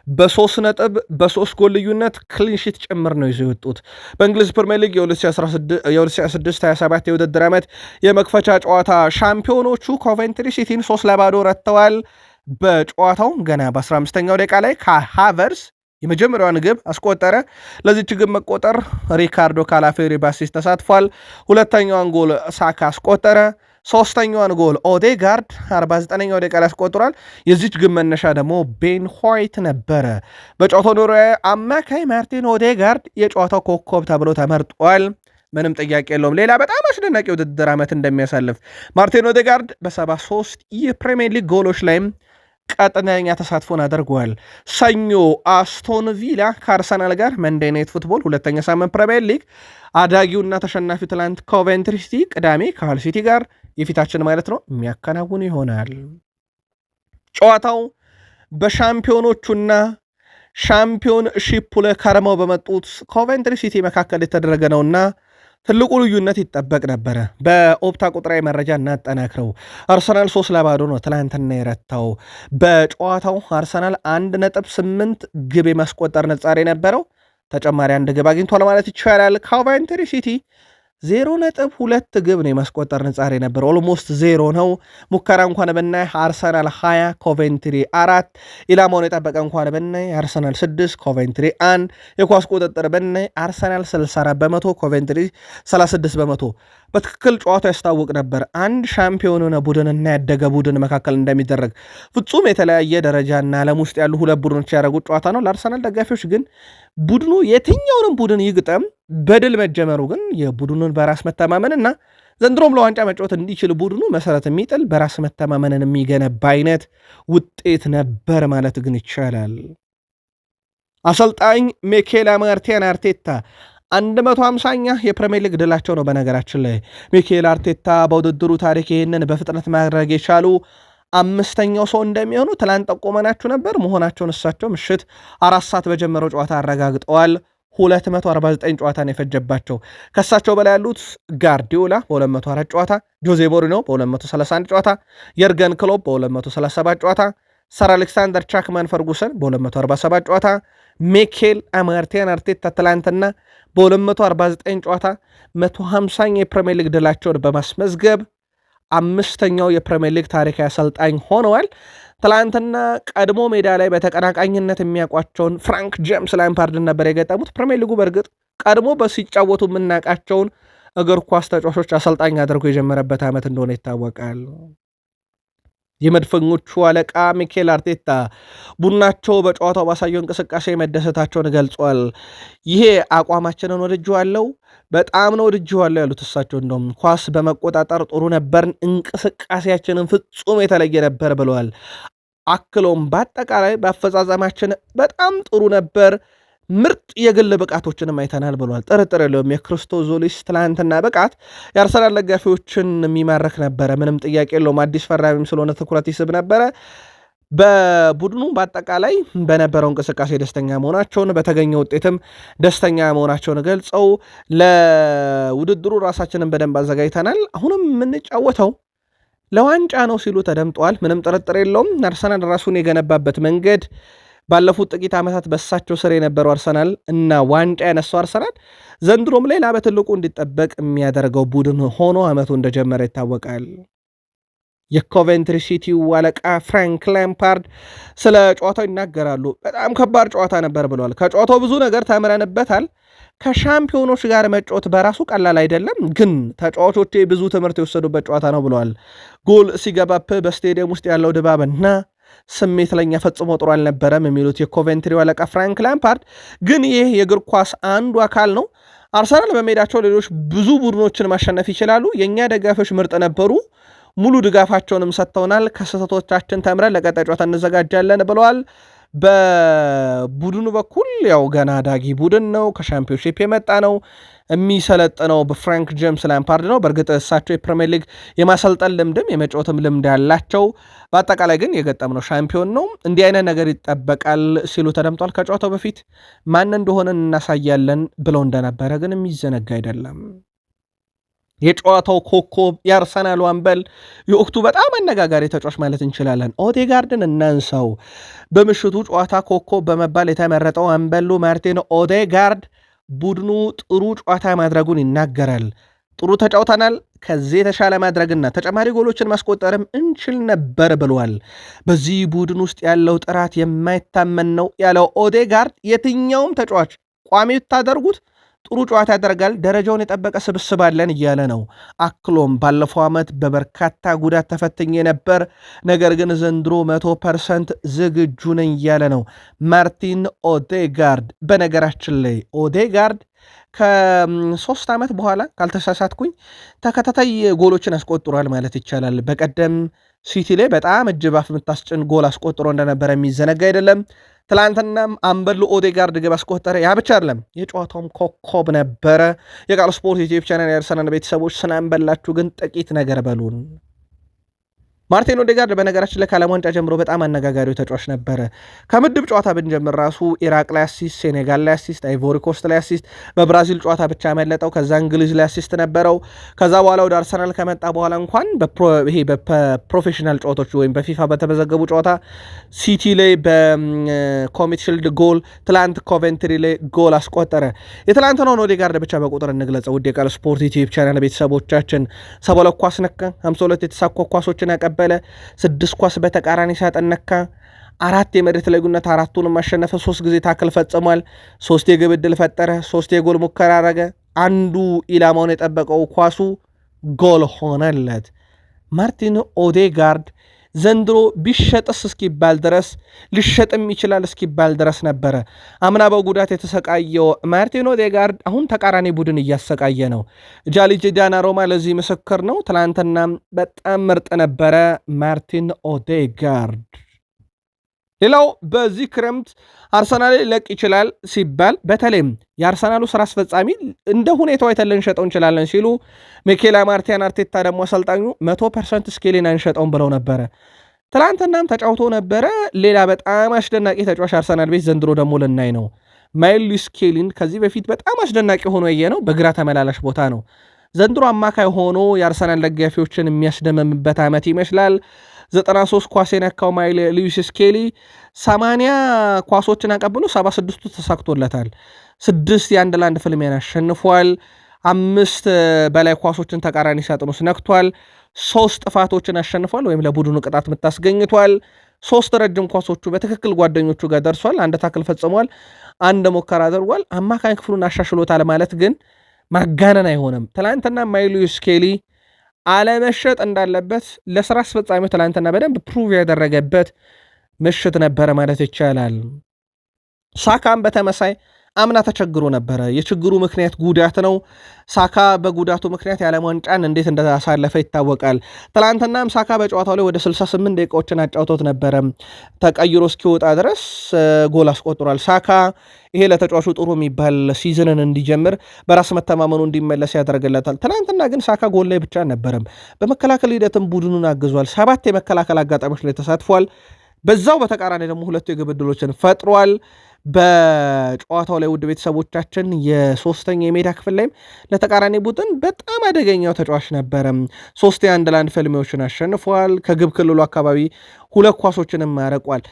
በ3 ነጥብ በ3 ጎል ልዩነት ክሊንሺት ጭምር ነው ይዘው የወጡት። በእንግሊዝ ፕሪሚየር ሊግ የ2026/27 የውድድር ዓመት የመክፈቻ ጨዋታ ሻምፒዮኖቹ ኮቨንትሪ ሲቲን 3-0 ረትተዋል። በጨዋታው ገና በ15ኛው ደቂቃ ላይ ከሃቨርስ የመጀመሪያዋን ግብ አስቆጠረ። ለዚች ግብ መቆጠር ሪካርዶ ካላፊዮሪ በአሲስት ተሳትፏል። ሁለተኛዋን ጎል ሳካ አስቆጠረ። ሶስተኛዋን ጎል ኦዴጋርድ 49ኛው ደቂቃ ላይ አስቆጥሯል። የዚች ግብ መነሻ ደግሞ ቤን ሆይት ነበረ። በጨዋታው ኖርዌይ አማካይ ማርቲን ኦዴጋርድ የጨዋታው ኮከብ ተብሎ ተመርጧል። ምንም ጥያቄ የለውም። ሌላ በጣም አስደናቂ ውድድር ዓመት እንደሚያሳልፍ ማርቲን ኦዴጋርድ በ73 የፕሪሚየር ሊግ ጎሎች ላይም ቀጥተኛ ተሳትፎን አድርጓል። ሰኞ አስቶን ቪላ ከአርሰናል ጋር መንዴይ ናይት ፉትቦል ሁለተኛ ሳምንት ፕሪሚየር ሊግ አዳጊውና ተሸናፊ ትላንት ኮቨንትሪ ሲቲ ቅዳሜ ከሃል ሲቲ ጋር የፊታችን ማለት ነው የሚያከናውኑ ይሆናል። ጨዋታው በሻምፒዮኖቹና ሻምፒዮንሺፑ ላይ ከርመው በመጡት ኮቨንትሪ ሲቲ መካከል የተደረገ ነውና ትልቁ ልዩነት ይጠበቅ ነበረ። በኦፕታ ቁጥራዊ መረጃ እናጠናክረው። አርሰናል 3-0 ነው ትላንትና የረታው። በጨዋታው አርሰናል 1.8 ግብ የማስቆጠር ነጻሬ ነበረው። ተጨማሪ 1 ግብ አግኝቷል ማለት ይቻላል። ኮቨንትሪ ሲቲ 0.2 ግብ ነው የማስቆጠር ነጻሬ ነበር። ኦልሞስት 0 ነው። ሙከራ እንኳን ብናይ አርሰናል 20 ኮቨንትሪ 4፣ ኢላማውን የጠበቀ እንኳን ብናይ አርሰናል 6 ኮቨንትሪ 1፣ የኳስ ቁጥጥር ብናይ አርሰናል 64 በመቶ ኮቨንትሪ 36 በመቶ። በትክክል ጨዋታው ያስታውቅ ነበር አንድ ሻምፒዮን የሆነ ቡድንና ያደገ ቡድን መካከል እንደሚደረግ። ፍጹም የተለያየ ደረጃና ዓለም ውስጥ ያሉ ሁለት ቡድኖች ያደረጉት ጨዋታ ነው። ለአርሰናል ደጋፊዎች ግን ቡድኑ የትኛውንም ቡድን ይግጠም በድል መጀመሩ ግን የቡድኑን በራስ መተማመንና ዘንድሮም ለዋንጫ መጫወት እንዲችል ቡድኑ መሰረት የሚጥል በራስ መተማመንን የሚገነባ አይነት ውጤት ነበር ማለት ግን ይቻላል። አሰልጣኝ ሚኬል አርቴታ 150ኛ የፕሪሚየር ሊግ ድላቸው ነው። በነገራችን ላይ ሚኬል አርቴታ በውድድሩ ታሪክ ይህንን በፍጥነት ማድረግ የቻሉ 5ኛው ሰው እንደሚሆኑ ትላንት ጠቆመናችሁ ነበር መሆናቸውን እሳቸው ምሽት 4 ሰዓት በጀመረው ጨዋታ አረጋግጠዋል። 249 ጨዋታን የፈጀባቸው ከሳቸው በላይ ያሉት ጋርዲዮላ በ204 ጨዋታ፣ ጆዜ ሞሪኖ በ231 ጨዋታ፣ የርገን ክሎፕ በ237 ጨዋታ፣ ሰር አሌክሳንደር ቻክማን ፈርጉሰን በ247 ጨዋታ፣ ሚኬል አርቴታ ትላንትና በ249 ጨዋታ 150ኛ የፕሪሚየር ሊግ ድላቸውን በማስመዝገብ 5ኛው የፕሪሚየር ሊግ ታሪካዊ አሰልጣኝ ሆነዋል። ትላንትና ቀድሞ ሜዳ ላይ በተቀናቃኝነት የሚያውቋቸውን ፍራንክ ጄምስ ላምፓርድን ነበር የገጠሙት። ፕሪሚየር ሊጉ በእርግጥ ቀድሞ በሲጫወቱ የምናውቃቸውን እግር ኳስ ተጫዋቾች አሰልጣኝ አድርጎ የጀመረበት ዓመት እንደሆነ ይታወቃል። የመድፈኞቹ አለቃ ሚኬል አርቴታ ቡድናቸው በጨዋታው ባሳየው እንቅስቃሴ መደሰታቸውን ገልጿል። ይሄ አቋማችንን ወድጄዋለሁ፣ በጣም ነው ወድጄዋለሁ ያሉት እሳቸው እንደውም ኳስ በመቆጣጠር ጥሩ ነበርን፣ እንቅስቃሴያችንን ፍጹም የተለየ ነበር ብለዋል። አክሎም በአጠቃላይ በአፈጻጸማችን በጣም ጥሩ ነበር፣ ምርጥ የግል ብቃቶችንም አይተናል ብሏል። ጥርጥር የለውም የክርስቶዞሊስ ትላንትና ብቃት የአርሰናል ደጋፊዎችን የሚማረክ ነበረ። ምንም ጥያቄ የለውም። አዲስ ፈራሚም ስለሆነ ትኩረት ይስብ ነበረ። በቡድኑ በአጠቃላይ በነበረው እንቅስቃሴ ደስተኛ መሆናቸውን በተገኘ ውጤትም ደስተኛ መሆናቸውን ገልጸው ለውድድሩ ራሳችንን በደንብ አዘጋጅተናል፣ አሁንም የምንጫወተው ለዋንጫ ነው ሲሉ ተደምጠዋል። ምንም ጥርጥር የለውም አርሰናል ራሱን የገነባበት መንገድ ባለፉት ጥቂት ዓመታት በሳቸው ስር የነበረው አርሰናል እና ዋንጫ ያነሳው አርሰናል ዘንድሮም ሌላ በትልቁ እንዲጠበቅ የሚያደርገው ቡድን ሆኖ ዓመቱ እንደጀመረ ይታወቃል። የኮቨንትሪ ሲቲው አለቃ ፍራንክ ላምፓርድ ስለ ጨዋታው ይናገራሉ። በጣም ከባድ ጨዋታ ነበር ብለዋል። ከጨዋታው ብዙ ነገር ተምረንበታል። ከሻምፒዮኖች ጋር መጫወት በራሱ ቀላል አይደለም፣ ግን ተጫዋቾቼ ብዙ ትምህርት የወሰዱበት ጨዋታ ነው ብለዋል። ጎል ሲገባፕ በስቴዲየም ውስጥ ያለው ድባብና ስሜት ለኛ ፈጽሞ ጥሩ አልነበረም የሚሉት የኮቨንትሪው አለቃ ፍራንክ ላምፓርድ ግን ይህ የእግር ኳስ አንዱ አካል ነው። አርሰናል በሜዳቸው ሌሎች ብዙ ቡድኖችን ማሸነፍ ይችላሉ። የእኛ ደጋፊዎች ምርጥ ነበሩ፣ ሙሉ ድጋፋቸውንም ሰጥተውናል። ከስህተቶቻችን ተምረን ለቀጣይ ጨዋታ እንዘጋጃለን ብለዋል። በቡድኑ በኩል ያው ገና አዳጊ ቡድን ነው፣ ከሻምፒዮንሺፕ የመጣ ነው፣ የሚሰለጥነው በፍራንክ ጄምስ ላምፓርድ ነው። በእርግጥ እሳቸው የፕሪሚየር ሊግ የማሰልጠን ልምድም የመጫወትም ልምድ ያላቸው፣ በአጠቃላይ ግን የገጠምነው ሻምፒዮን ነው፣ እንዲህ አይነት ነገር ይጠበቃል ሲሉ ተደምጧል። ከጨዋታው በፊት ማን እንደሆነ እናሳያለን ብለው እንደነበረ ግን የሚዘነጋ አይደለም። የጨዋታው ኮከብ የአርሰናል አምበል የወቅቱ በጣም አነጋጋሪ ተጫዋች ማለት እንችላለን፣ ኦዴጋርድን እናንሳው። በምሽቱ ጨዋታ ኮከብ በመባል የተመረጠው አምበሉ ማርቲን ኦዴጋርድ ቡድኑ ጥሩ ጨዋታ ማድረጉን ይናገራል። ጥሩ ተጫውተናል፣ ከዚህ የተሻለ ማድረግና ተጨማሪ ጎሎችን ማስቆጠርም እንችል ነበር ብሏል። በዚህ ቡድን ውስጥ ያለው ጥራት የማይታመን ነው ያለው ኦዴጋርድ የትኛውም ተጫዋች ቋሚ ብታደርጉት ጥሩ ጨዋታ ያደርጋል፣ ደረጃውን የጠበቀ ስብስብ አለን እያለ ነው። አክሎም ባለፈው ዓመት በበርካታ ጉዳት ተፈትኜ ነበር፣ ነገር ግን ዘንድሮ 100% ዝግጁ ነኝ እያለ ነው ማርቲን ኦዴጋርድ። በነገራችን ላይ ኦዴጋርድ ከ3 ዓመት በኋላ ካልተሳሳትኩኝ ተከታታይ ጎሎችን አስቆጥሯል ማለት ይቻላል። በቀደም ሲቲ ላይ በጣም እጅ ባፍ የምታስጭን ጎል አስቆጥሮ እንደነበረ የሚዘነጋ አይደለም። ትላንትናም አምበሉ ኦዴጋርድ ግብ አስቆጠረ። ያ ብቻ አይደለም፣ የጨዋታውም ኮከብ ነበረ። የቃል ስፖርት ዩቲዩብ ቻናል ያርሰናል ቤተሰቦች ስናንበላችሁ ግን ጥቂት ነገር በሉን። ማርቲን ኦዴጋርድ በነገራችን ላይ ከዓለም ዋንጫ ጀምሮ በጣም አነጋጋሪው ተጫዋች ነበረ። ከምድብ ጨዋታ ብንጀምር ራሱ ኢራቅ ላይ አሲስት፣ ሴኔጋል ላይ አሲስት፣ አይቮሪ ኮስት ላይ አሲስት፣ በብራዚል ጨዋታ ብቻ መለጠው። ከዛ እንግሊዝ ላይ አሲስት ነበረው። ከዛ በኋላ ወደ አርሰናል ከመጣ በኋላ እንኳን ይሄ በፕሮፌሽናል ጨዋታዎች ወይም በፊፋ በተመዘገቡ ጨዋታ ሲቲ ላይ በኮሚት ሽልድ ጎል፣ ትላንት ኮቨንትሪ ላይ ጎል አስቆጠረ። የትላንትናውን ኦዴጋርድ ብቻ በቁጥር እንግለጸው። ውድ የቃል ስፖርት ዩቲዩብ ቻናል ቤተሰቦቻችን 72 ኳስ ነካ፣ 52 የተሳኩ ኳሶችን ያቀበለ፣ 6 ኳስ በተቃራኒ ሳጥን ነካ፣ 4 የመሬት ላይ ጉነት 4ቱንም ማሸነፈ፣ 3 ጊዜ ታክል ፈጽሟል፣ 3 የግብ ዕድል ፈጠረ፣ 3 የጎል ሙከራ አረገ። አንዱ ኢላማውን የጠበቀው ኳሱ ጎል ሆነለት። ማርቲን ኦዴጋርድ ዘንድሮ ቢሸጥስ እስኪባል ድረስ ሊሸጥም ይችላል እስኪባል ድረስ ነበረ አምና በጉዳት የተሰቃየው ማርቲን ኦዴጋርድ አሁን ተቃራኒ ቡድን እያሰቃየ ነው። ጃሊጅ ዳናሮማ ለዚህ ምስክር ነው። ትላንትና በጣም ምርጥ ነበረ ማርቲን ኦዴጋርድ። ሌላው በዚህ ክረምት አርሰናል ሊለቅ ይችላል ሲባል በተለይም የአርሰናሉ ስራ አስፈጻሚ እንደ ሁኔታው አይተን ልንሸጠው እንችላለን ሲሉ ሚኬል ማርቲያን አርቴታ ደግሞ አሰልጣኙ 100% ስኬሊን አንሸጠውም ብለው ነበረ። ትላንትናም ተጫውቶ ነበረ። ሌላ በጣም አስደናቂ ተጫዋች አርሰናል ቤት ዘንድሮ ደግሞ ልናይ ነው። ማይልስ ስኬሊን ከዚህ በፊት በጣም አስደናቂ ሆኖ ያየ ነው። በግራ ተመላላሽ ቦታ ነው። ዘንድሮ አማካይ ሆኖ የአርሰናል ደጋፊዎችን የሚያስደመምበት ዓመት ይመስላል። 93 ኳስ የነካው ማይልስ ስኬሊ 80 ኳሶችን አቀብሎ 76ቱ ተሳክቶለታል። 6 የአንድ ለአንድ ፍልሚያን አሸንፏል። 5 በላይ ኳሶችን ተቃራኒ ሳጥን ውስጥ ነክቷል። 3 ጥፋቶችን አሸንፏል ወይም ለቡድኑ ቅጣት ምታስገኝቷል። 3 ረጅም ኳሶቹ በትክክል ጓደኞቹ ጋር ደርሷል። 1 ታክል ፈጽሟል። 1 ሙከራ አድርጓል። አማካኝ ክፍሉን አሻሽሎታል ማለት ግን ማጋነን አይሆንም። ትላንትና ማይልስ ስኬሊ አለመሸጥ እንዳለበት ለስራ አስፈጻሚው ትላንትና በደንብ ፕሩቭ ያደረገበት ምሽት ነበረ ማለት ይቻላል። ሳካም በተመሳይ አምና ተቸግሮ ነበረ። የችግሩ ምክንያት ጉዳት ነው። ሳካ በጉዳቱ ምክንያት የዓለም ዋንጫን እንዴት እንዳሳለፈ ይታወቃል። ትላንትናም ሳካ በጨዋታው ላይ ወደ 68 ደቂቃዎችን አጫውቶት ነበረ። ተቀይሮ እስኪወጣ ድረስ ጎል አስቆጥሯል። ሳካ ይሄ ለተጫዋቹ ጥሩ የሚባል ሲዝንን እንዲጀምር በራስ መተማመኑ እንዲመለስ ያደርግለታል። ትናንትና ግን ሳካ ጎል ላይ ብቻ አልነበረም፣ በመከላከል ሂደትም ቡድኑን አግዟል። 7 የመከላከል አጋጣሚዎች ላይ ተሳትፏል። በዛው በተቃራኒ ደግሞ 2 የግብ ዕድሎችን ፈጥሯል። በጨዋታው ላይ ውድ ቤተሰቦቻችን የሶስተኛ የሜዳ ክፍል ላይም ለተቃራኒ ቡድን በጣም አደገኛው ተጫዋች ነበረ። 3 የአንድ ለአንድ ፍልሚያዎችን አሸንፏል። ከግብ ክልሉ አካባቢ 2 ኳሶችንም ያረቋል።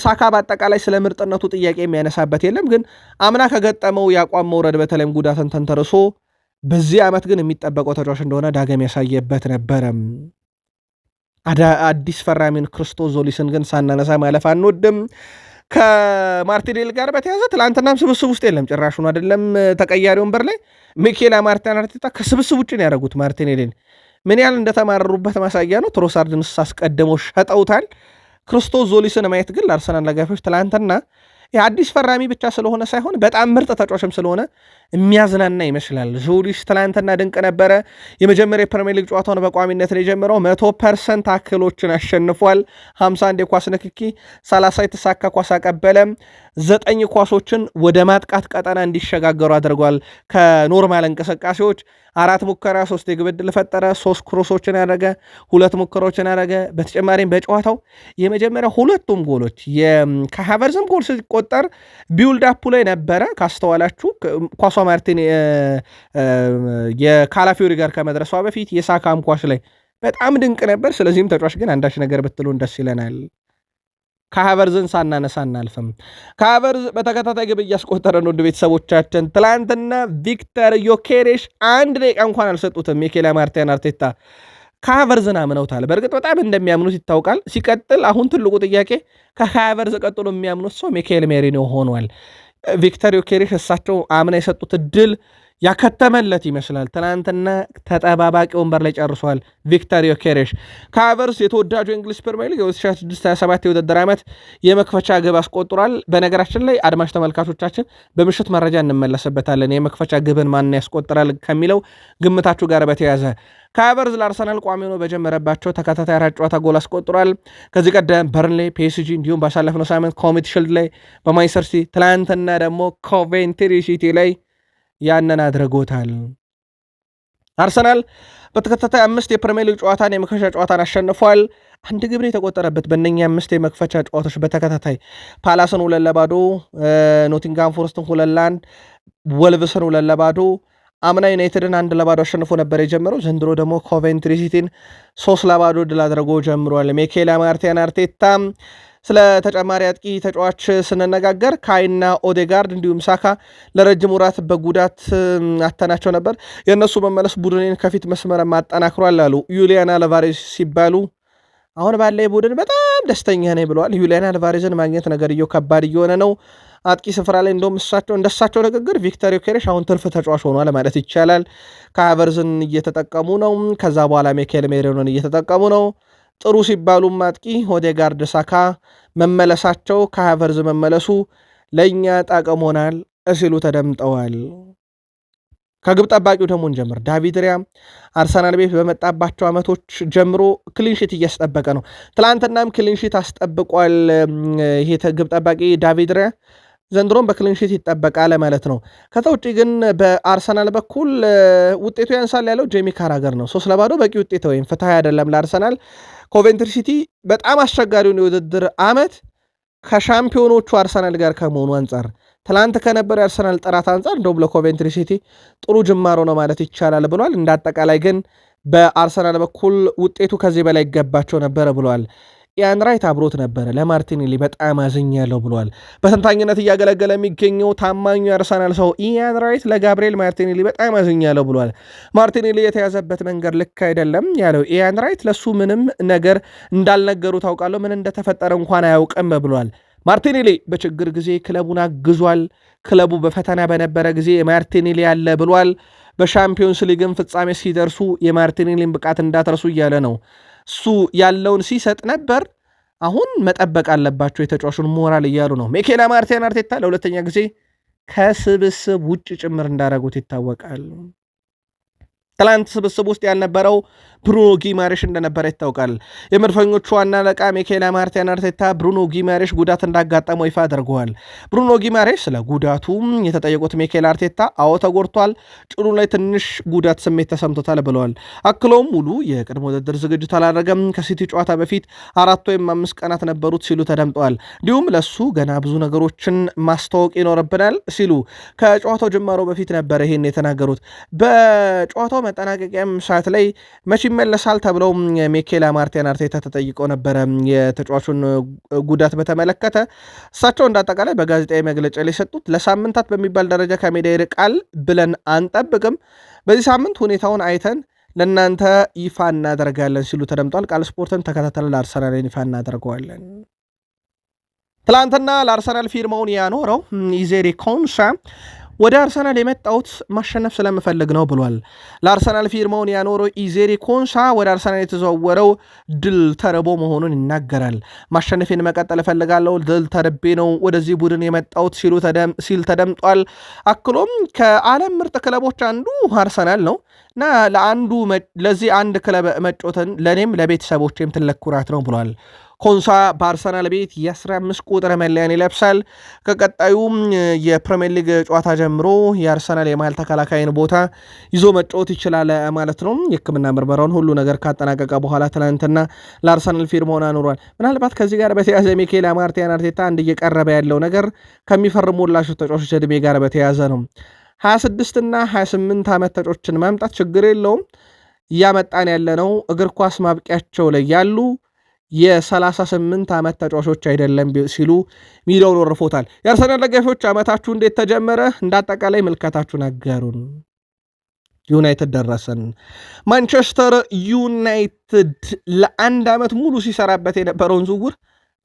ሳካ በአጠቃላይ ስለ ምርጥነቱ ጥያቄ የሚያነሳበት የለም። ግን አምና ከገጠመው የአቋም መውረድ በተለይም ጉዳትን ተንተርሶ በዚህ ዓመት ግን የሚጠበቀው ተጫዋች እንደሆነ ዳግም ያሳየበት ነበረ። አዲስ ፈራሚን ክርስቶስ ዞሊስን ግን ሳናነሳ ማለፍ አንወድም። ከማርቲኔሊ ጋር በተያዘ ትላንትናም ስብስብ ውስጥ የለም ጭራሹን አይደለም ተቀያሪ ወንበር ላይ ሚኬል አርቴታ ከስብስብ ውጭ ነው ያደረጉት። ማርቲኔሊን ምን ያህል እንደተማረሩበት ማሳያ ነው። ትሮሳርድን አስቀድመው ሸጠውታል። ክርስቶስ ዞሊስን ማየት ግን ለአርሰናል ደጋፊዎች ትላንትና የአዲስ ፈራሚ ብቻ ስለሆነ ሳይሆን በጣም ምርጥ ተጫዋችም ስለሆነ የሚያዝናና ይመስላል። ዞሊስ ትላንትና ድንቅ ነበረ። የመጀመሪያ የፕሪሚየር ሊግ ጨዋታውን በቋሚነት ነው የጀመረው። 100% ታክሎችን አሸንፏል። 51 የኳስ ንክኪ፣ 30 የተሳካ ኳስ አቀበለ። 9 ኳሶችን ወደ ማጥቃት ቀጠና እንዲሸጋገሩ አድርጓል። ከኖርማል እንቅስቃሴዎች 4 ሙከራ 3 የግብ ዕድል ፈጠረ። 3 ክሮሶችን ያደረገ 2 ሙከራዎችን ያደረገ። በተጨማሪም በጨዋታው የመጀመሪያ ሁለቱም ጎሎች ከሃቨርዝም ጎል ሲቆጠር ቢውልድ አፑ ላይ ነበረ። ካስተዋላችሁ ኳሷ ማርቲን የካላፊዮሪ ጋር ከመድረሷ በፊት የሳካም ኳስ ላይ በጣም ድንቅ ነበር። ስለዚህም ተጫዋች ግን አንዳች ነገር ብትሉን ደስ ይለናል። ከሃቨርዝን ሳናነሳ አናልፍም። ከሃቨርዝ በተከታታይ ግብ እያስቆጠረ ነው። ውድ ቤተሰቦቻችን ትላንትና ቪክተር ዮኬሬሽ 1 ደቂቃ እንኳን አልሰጡትም። ሚኬል አርቴታ ከሃቨርዝን አምነውታል። በእርግጥ በጣም እንደሚያምኑት ይታወቃል። ሲቀጥል አሁን ትልቁ ጥያቄ ከሃቨርዝ ቀጥሎ የሚያምኑት ሰው ሚካኤል ሜሪኖ ሆኗል። ቪክተር ዮኬሬሽ እሳቸው አምና የሰጡት ድል ያከተመለት ይመስላል። ትናንትና ተጠባባቂ ወንበር ላይ ጨርሷል ቪክተር ዮኬሬሽ። ከሃቨርዝ የተወዳጁ የእንግሊዝ ፕሪሚየር ሊግ የ2026/27 የውድድር ዓመት የመክፈቻ ግብ አስቆጥሯል። በነገራችን ላይ አድማጭ ተመልካቾቻችን በምሽት መረጃ እንመለስበታለን። የመክፈቻ ግብን ማን ያስቆጥራል ከሚለው ግምታችሁ ጋር በተያያዘ ከሃቨርዝ ለአርሰናል ቋሚ ሆኖ በጀመረባቸው ተከታታይ 4 ጨዋታ ጎል አስቆጥሯል። ከዚህ ቀደም በርንሌይ፣ ፒኤስጂ እንዲሁም ባሳለፍነው ሳምንት ኮሚቲ ሺልድ ላይ በማንቸስተር ሲቲ፣ ትላንትና ደግሞ ኮቬንትሪ ሲቲ ላይ ያንን አድርጎታል። አርሰናል በተከታታይ 5 የፕሪሚየር ሊግ ጨዋታን የመክፈቻ ጨዋታን አሸንፏል። 1 ግብ የተቆጠረበት በእነኛ 5 የመክፈቻ ጨዋታዎች በተከታታይ ፓላስን 2-0፣ ኖቲንጋም ፎረስትን 2-1፣ ወልቭስን 2-0፣ አምና ዩናይትድን 1-0 አሸንፎ ነበር የጀመረው። ዘንድሮ ደግሞ ኮቬንትሪ ሲቲን 3-0 ድል አድርጎ ጀምሯል። ሚኬል አርቴታ ስለ ተጨማሪ አጥቂ ተጫዋች ስንነጋገር ካይና ኦዴጋርድ እንዲሁም ሳካ ለረጅም ወራት በጉዳት አተናቸው ነበር። የእነሱ መመለስ ቡድኔን ከፊት መስመር ማጠናክሯል አሉ ዩሊያን አልቫሬዝ ሲባሉ አሁን ባለ ቡድን በጣም ደስተኛ ነኝ ብለዋል። ዩሊያን አልቫሬዝን ማግኘት ነገርየው ከባድ እየሆነ ነው። አጥቂ ስፍራ ላይ እንደውም እንደሳቸው ንግግር ቪክተር ዮኬሬሽ አሁን ትርፍ ተጫዋች ሆኗል ማለት ይቻላል። ከሃቨርዝን እየተጠቀሙ ነው። ከዛ በኋላ ሚኬል ሜሪኖን እየተጠቀሙ ነው። ጥሩ ሲባሉም አጥቂ ኦዴጋርድ፣ ሳካ መመለሳቸው ከሃቨርዝ መመለሱ ለእኛ ጠቅሞናል ሲሉ ተደምጠዋል። ከግብ ጠባቂው ደግሞ እንጀምር። ዳቪድ ሪያ አርሰናል ቤት በመጣባቸው ዓመቶች ጀምሮ ክሊንሺት እያስጠበቀ ነው። ትላንትናም ክሊንሺት አስጠብቋል። ይሄ ግብ ጠባቂ ዳቪድ ሪያ ዘንድሮም በክሊንሺት ይጠበቃል ማለት ነው። ከዛ ውጭ ግን በአርሰናል በኩል ውጤቱ ያንሳል ያለው ጄሚ ካራገር ነው። 3-0 በቂ ውጤት ወይም ፍትሐ አይደለም ለአርሰናል። ኮቬንትሪ ሲቲ በጣም አስቸጋሪውን የውድድር ዓመት ከሻምፒዮኖቹ አርሰናል ጋር ከመሆኑ አንጻር ትላንት ከነበረው የአርሰናል ጥራት አንጻር እንደውም ለኮቬንትሪ ሲቲ ጥሩ ጅማሮ ነው ማለት ይቻላል ብሏል። እንደ አጠቃላይ ግን በአርሰናል በኩል ውጤቱ ከዚህ በላይ ይገባቸው ነበረ ብሏል። ኢያን ራይት አብሮት ነበረ። ለማርቲኔሊ በጣም አዝኛለሁ ብሏል። በተንታኝነት እያገለገለ የሚገኘው ታማኙ የአርሰናል ሰው ኢያን ራይት ለጋብሪኤል ማርቲኔሊ በጣም አዝኛለሁ ብሏል። ማርቲኔሊ የተያዘበት መንገድ ልክ አይደለም ያለው ኢያን ራይት ለሱ ምንም ነገር እንዳልነገሩ ታውቃለሁ፣ ምን እንደተፈጠረ እንኳን አያውቅም ብሏል። ማርቲኔሊ በችግር ጊዜ ክለቡን አግዟል። ክለቡ በፈተና በነበረ ጊዜ ማርቲኔሊ ያለ ብሏል። በሻምፒዮንስ ሊግም ፍጻሜ ሲደርሱ የማርቲኔሊን ብቃት እንዳትረሱ እያለ ነው። እሱ ያለውን ሲሰጥ ነበር። አሁን መጠበቅ አለባቸው የተጫዋቹን ሞራል እያሉ ነው። ሚኬል አርቴታ ለሁለተኛ ጊዜ ከስብስብ ውጭ ጭምር እንዳደረጉት ይታወቃል። ትላንት ስብስብ ውስጥ ያልነበረው ብሩኖ ጊማሬሽ እንደነበረ ይታወቃል። የመድፈኞቹ ዋና አለቃ ሚኬል አርቴታ ብሩኖ ጊማሬሽ ጉዳት እንዳጋጠመው ይፋ አድርገዋል። ብሩኖ ጊማሬሽ ስለ ጉዳቱ የተጠየቁት ሚኬል አርቴታ አዎ ተጎድቷል፣ ጭኑ ላይ ትንሽ ጉዳት ስሜት ተሰምቶታል ብለዋል። አክለውም ሙሉ የቅድመ ውድድር ዝግጅት አላደረገም፣ ከሲቲ ጨዋታ በፊት 4 ወይም 5 ቀናት ነበሩት ሲሉ ተደምጠዋል። እንዲሁም ለሱ ገና ብዙ ነገሮችን ማስተዋወቅ ይኖርብናል ሲሉ ከጨዋታው ጅማሮ በፊት ነበር ይሄን የተናገሩት። በጨዋታው መጠናቀቂያም ሰዓት ላይ መቼ ይመለሳል ተብለው ሚኬል አርቴታ ተጠይቀው ነበረ የተጫዋቹን ጉዳት በተመለከተ። እሳቸው እንዳጠቃላይ በጋዜጣዊ መግለጫ ላይ ሰጡት ለሳምንታት በሚባል ደረጃ ከሜዳ ይርቃል ብለን አንጠብቅም፣ በዚህ ሳምንት ሁኔታውን አይተን ለእናንተ ይፋ እናደርጋለን ሲሉ ተደምጧል። ቃል ስፖርትን ተከታተለ ለአርሰናልን ይፋ እናደርገዋለን። ትላንትና ለአርሰናል ፊርማውን ያኖረው ኢዜሪ ኮንሳ ወደ አርሰናል የመጣሁት ማሸነፍ ስለምፈልግ ነው ብሏል። ለአርሰናል ፊርማውን ያኖረው ኢዜሪ ኮንሳ ወደ አርሰናል የተዘዋወረው ድል ተርቦ መሆኑን ይናገራል። ማሸነፌን መቀጠል እፈልጋለሁ፣ ድል ተርቤ ነው ወደዚህ ቡድን የመጣሁት ሲል ተደምጧል። አክሎም ከዓለም ምርጥ ክለቦች አንዱ አርሰናል ነው እና ለዚህ አንድ ክለብ መጮትን ለእኔም ለቤተሰቦቼም ትልቅ ኩራት ነው ብሏል። ኮንሳ በአርሰናል ቤት የ15 ቁጥር መለያን ይለብሳል። ከቀጣዩም የፕሪሚየር ሊግ ጨዋታ ጀምሮ የአርሰናል የመሃል ተከላካይን ቦታ ይዞ መጫወት ይችላል ማለት ነው። የሕክምና ምርመራውን ሁሉ ነገር ካጠናቀቀ በኋላ ትናንትና ለአርሰናል ፊርማውን አኑሯል። ምናልባት ከዚህ ጋር በተያያዘ ሚኬል አርቴታ አንድ እየቀረበ ያለው ነገር ከሚፈርሙላቸው ተጫዋቾች ዕድሜ ጋር በተያያዘ ነው። 26 እና 28 ዓመት ተጫዋቾችን ማምጣት ችግር የለውም፣ እያመጣን ያለነው እግር ኳስ ማብቂያቸው ላይ ያሉ የ38 ዓመት ተጫዋቾች አይደለም ሲሉ ሚዲያውን ወርፎታል። የአርሰናል ደጋፊዎች ዓመታችሁ እንዴት ተጀመረ? እንዳጠቃላይ ምልከታችሁን አጋሩን። ዩናይትድ ደረሰን። ማንቸስተር ዩናይትድ ለአንድ ዓመት ሙሉ ሲሰራበት የነበረውን ዝውውር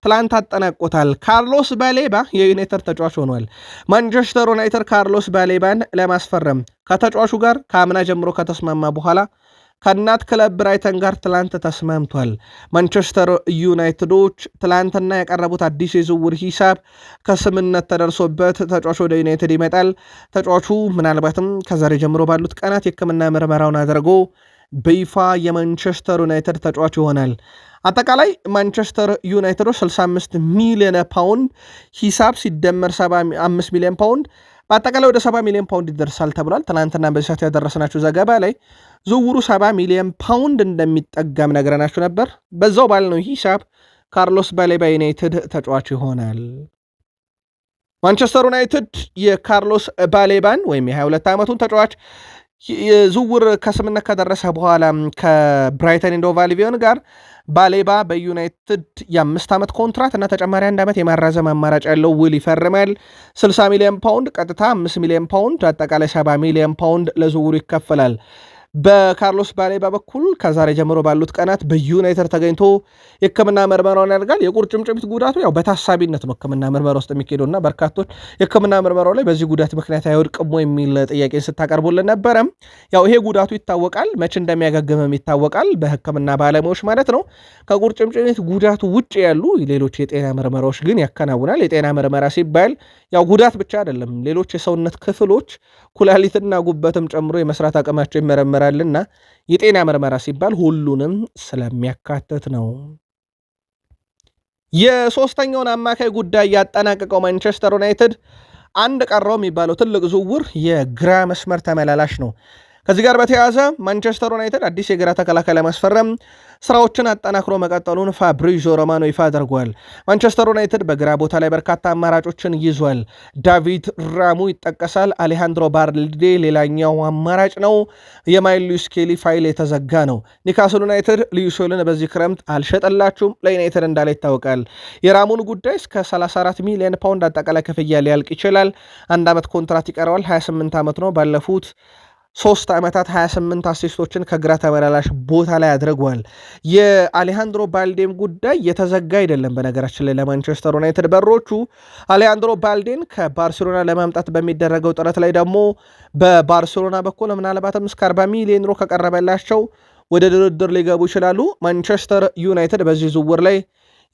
ትላንት አጠናቆታል። ካርሎስ ባሌባ የዩናይትድ ተጫዋች ሆኗል። ማንቸስተር ዩናይትድ ካርሎስ ባሌባን ለማስፈረም ከተጫዋቹ ጋር ከአምና ጀምሮ ከተስማማ በኋላ ከእናት ክለብ ብራይተን ጋር ትላንት ተስማምቷል። ማንቸስተር ዩናይትዶች ትላንትና ያቀረቡት አዲስ የዝውውር ሂሳብ ከስምነት ተደርሶበት ተጫዋቹ ወደ ዩናይትድ ይመጣል። ተጫዋቹ ምናልባትም ከዛሬ ጀምሮ ባሉት ቀናት የሕክምና ምርመራውን አድርጎ በይፋ የማንቸስተር ዩናይትድ ተጫዋች ይሆናል። አጠቃላይ ማንቸስተር ዩናይትዶች 65 ሚሊዮን ፓውንድ ሂሳብ ሲደመር 75 ሚሊዮን ፓውንድ በአጠቃላይ ወደ 70 ሚሊዮን ፓውንድ ይደርሳል ተብሏል። ትናንትና በሰዓት ያደረስናችሁ ዘገባ ላይ ዝውውሩ 70 ሚሊዮን ፓውንድ እንደሚጠጋም ነገረናችሁ ነበር። በዛው ባልነው ሂሳብ ካርሎስ ባሌባ ዩናይትድ ተጫዋች ይሆናል። ማንቸስተር ዩናይትድ የካርሎስ ባሌባን ወይም የ22 ዓመቱን ተጫዋች ዝውውር ከስምነት ከደረሰ በኋላ ከብራይተን ኤንድ ሆቭ አልቢዮን ጋር ባሌባ በዩናይትድ የ5 ዓመት ኮንትራት እና ተጨማሪ 1 ዓመት የማራዘም አማራጭ ያለው ውል ይፈርማል። 60 ሚሊዮን ፓውንድ ቀጥታ 5 ሚሊዮን ፓውንድ አጠቃላይ 70 ሚሊዮን ፓውንድ ለዝውውሩ ይከፈላል። በካርሎስ ባሌባ በኩል ከዛሬ ጀምሮ ባሉት ቀናት በዩናይትድ ተገኝቶ የሕክምና ምርመራውን ያደርጋል። የቁርጭምጭሚት ጉዳቱ ያው በታሳቢነት ነው ሕክምና ምርመራ ውስጥ የሚካሄደውና በርካቶች የሕክምና ምርመራው ላይ በዚህ ጉዳት ምክንያት አይወድቅም የሚል ጥያቄን ስታቀርቡልን ነበረም። ያው ይሄ ጉዳቱ ይታወቃል፣ መቼ እንደሚያገግምም ይታወቃል፣ በሕክምና ባለሙያዎች ማለት ነው። ከቁርጭምጭሚት ጉዳቱ ውጭ ያሉ ሌሎች የጤና ምርመራዎች ግን ያከናውናል። የጤና ምርመራ ሲባል ያው ጉዳት ብቻ አይደለም፣ ሌሎች የሰውነት ክፍሎች ኩላሊትና ጉበትም ጨምሮ የመስራት አቅማቸው ይመረመራልና የጤና ምርመራ ሲባል ሁሉንም ስለሚያካትት ነው። የሶስተኛውን አማካይ ጉዳይ ያጠናቀቀው ማንቸስተር ዩናይትድ አንድ ቀረው የሚባለው ትልቅ ዝውውር የግራ መስመር ተመላላሽ ነው። ከዚህ ጋር በተያያዘ ማንቸስተር ዩናይትድ አዲስ የግራ ተከላካይ ለማስፈረም ስራዎችን አጠናክሮ መቀጠሉን ፋብሪዞ ሮማኖ ይፋ አድርጓል። ማንቸስተር ዩናይትድ በግራ ቦታ ላይ በርካታ አማራጮችን ይዟል። ዳቪድ ራሙ ይጠቀሳል። አሌሃንድሮ ባልዴ ሌላኛው አማራጭ ነው። የማይል ሉዊስ ኬሊ ፋይል የተዘጋ ነው። ኒውካስል ዩናይትድ ሉዊስ ሆይሉንድን በዚህ ክረምት አልሸጠላችሁም፣ ለዩናይትድ እንዳለ ይታወቃል። የራሙን ጉዳይ እስከ 34 ሚሊዮን ፓውንድ አጠቃላይ ክፍያ ሊያልቅ ይችላል። 1 ዓመት ኮንትራት ይቀረዋል። 28 ዓመት ነው። ባለፉት 3 ዓመታት 28 አሲስቶችን ከግራ ተመላላሽ ቦታ ላይ አድርጓል። የአሌሃንድሮ ባልዴም ጉዳይ የተዘጋ አይደለም። በነገራችን ላይ ለማንቸስተር ዩናይትድ በሮቹ አሌሃንድሮ ባልዴን ከባርሴሎና ለማምጣት በሚደረገው ጥረት ላይ ደግሞ በባርሴሎና በኩል ምናልባትም እስከ 40 ሚሊዮን ዩሮ ከቀረበላቸው ወደ ድርድር ሊገቡ ይችላሉ። ማንቸስተር ዩናይትድ በዚህ ዝውውር ላይ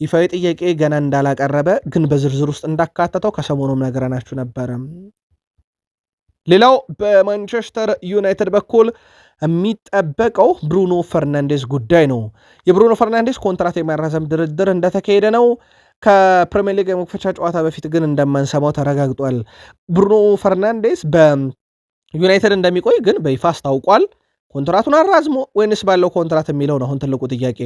ይፋዊ ጥያቄ ገና እንዳላቀረበ ግን በዝርዝር ውስጥ እንዳካተተው ከሰሞኑም ነገረናችሁ ነበረ። ሌላው በማንቸስተር ዩናይትድ በኩል የሚጠበቀው ብሩኖ ፈርናንዴዝ ጉዳይ ነው። የብሩኖ ፈርናንዴዝ ኮንትራት የማራዘም ድርድር እንደተካሄደ ነው። ከፕሪሚየር ሊግ የመክፈቻ ጨዋታ በፊት ግን እንደማንሰማው ተረጋግጧል። ብሩኖ ፈርናንዴዝ በዩናይትድ እንደሚቆይ ግን በይፋ አስታውቋል። ኮንትራቱን አራዝሞ ወይንስ ባለው ኮንትራት የሚለው ነው አሁን ትልቁ ጥያቄ።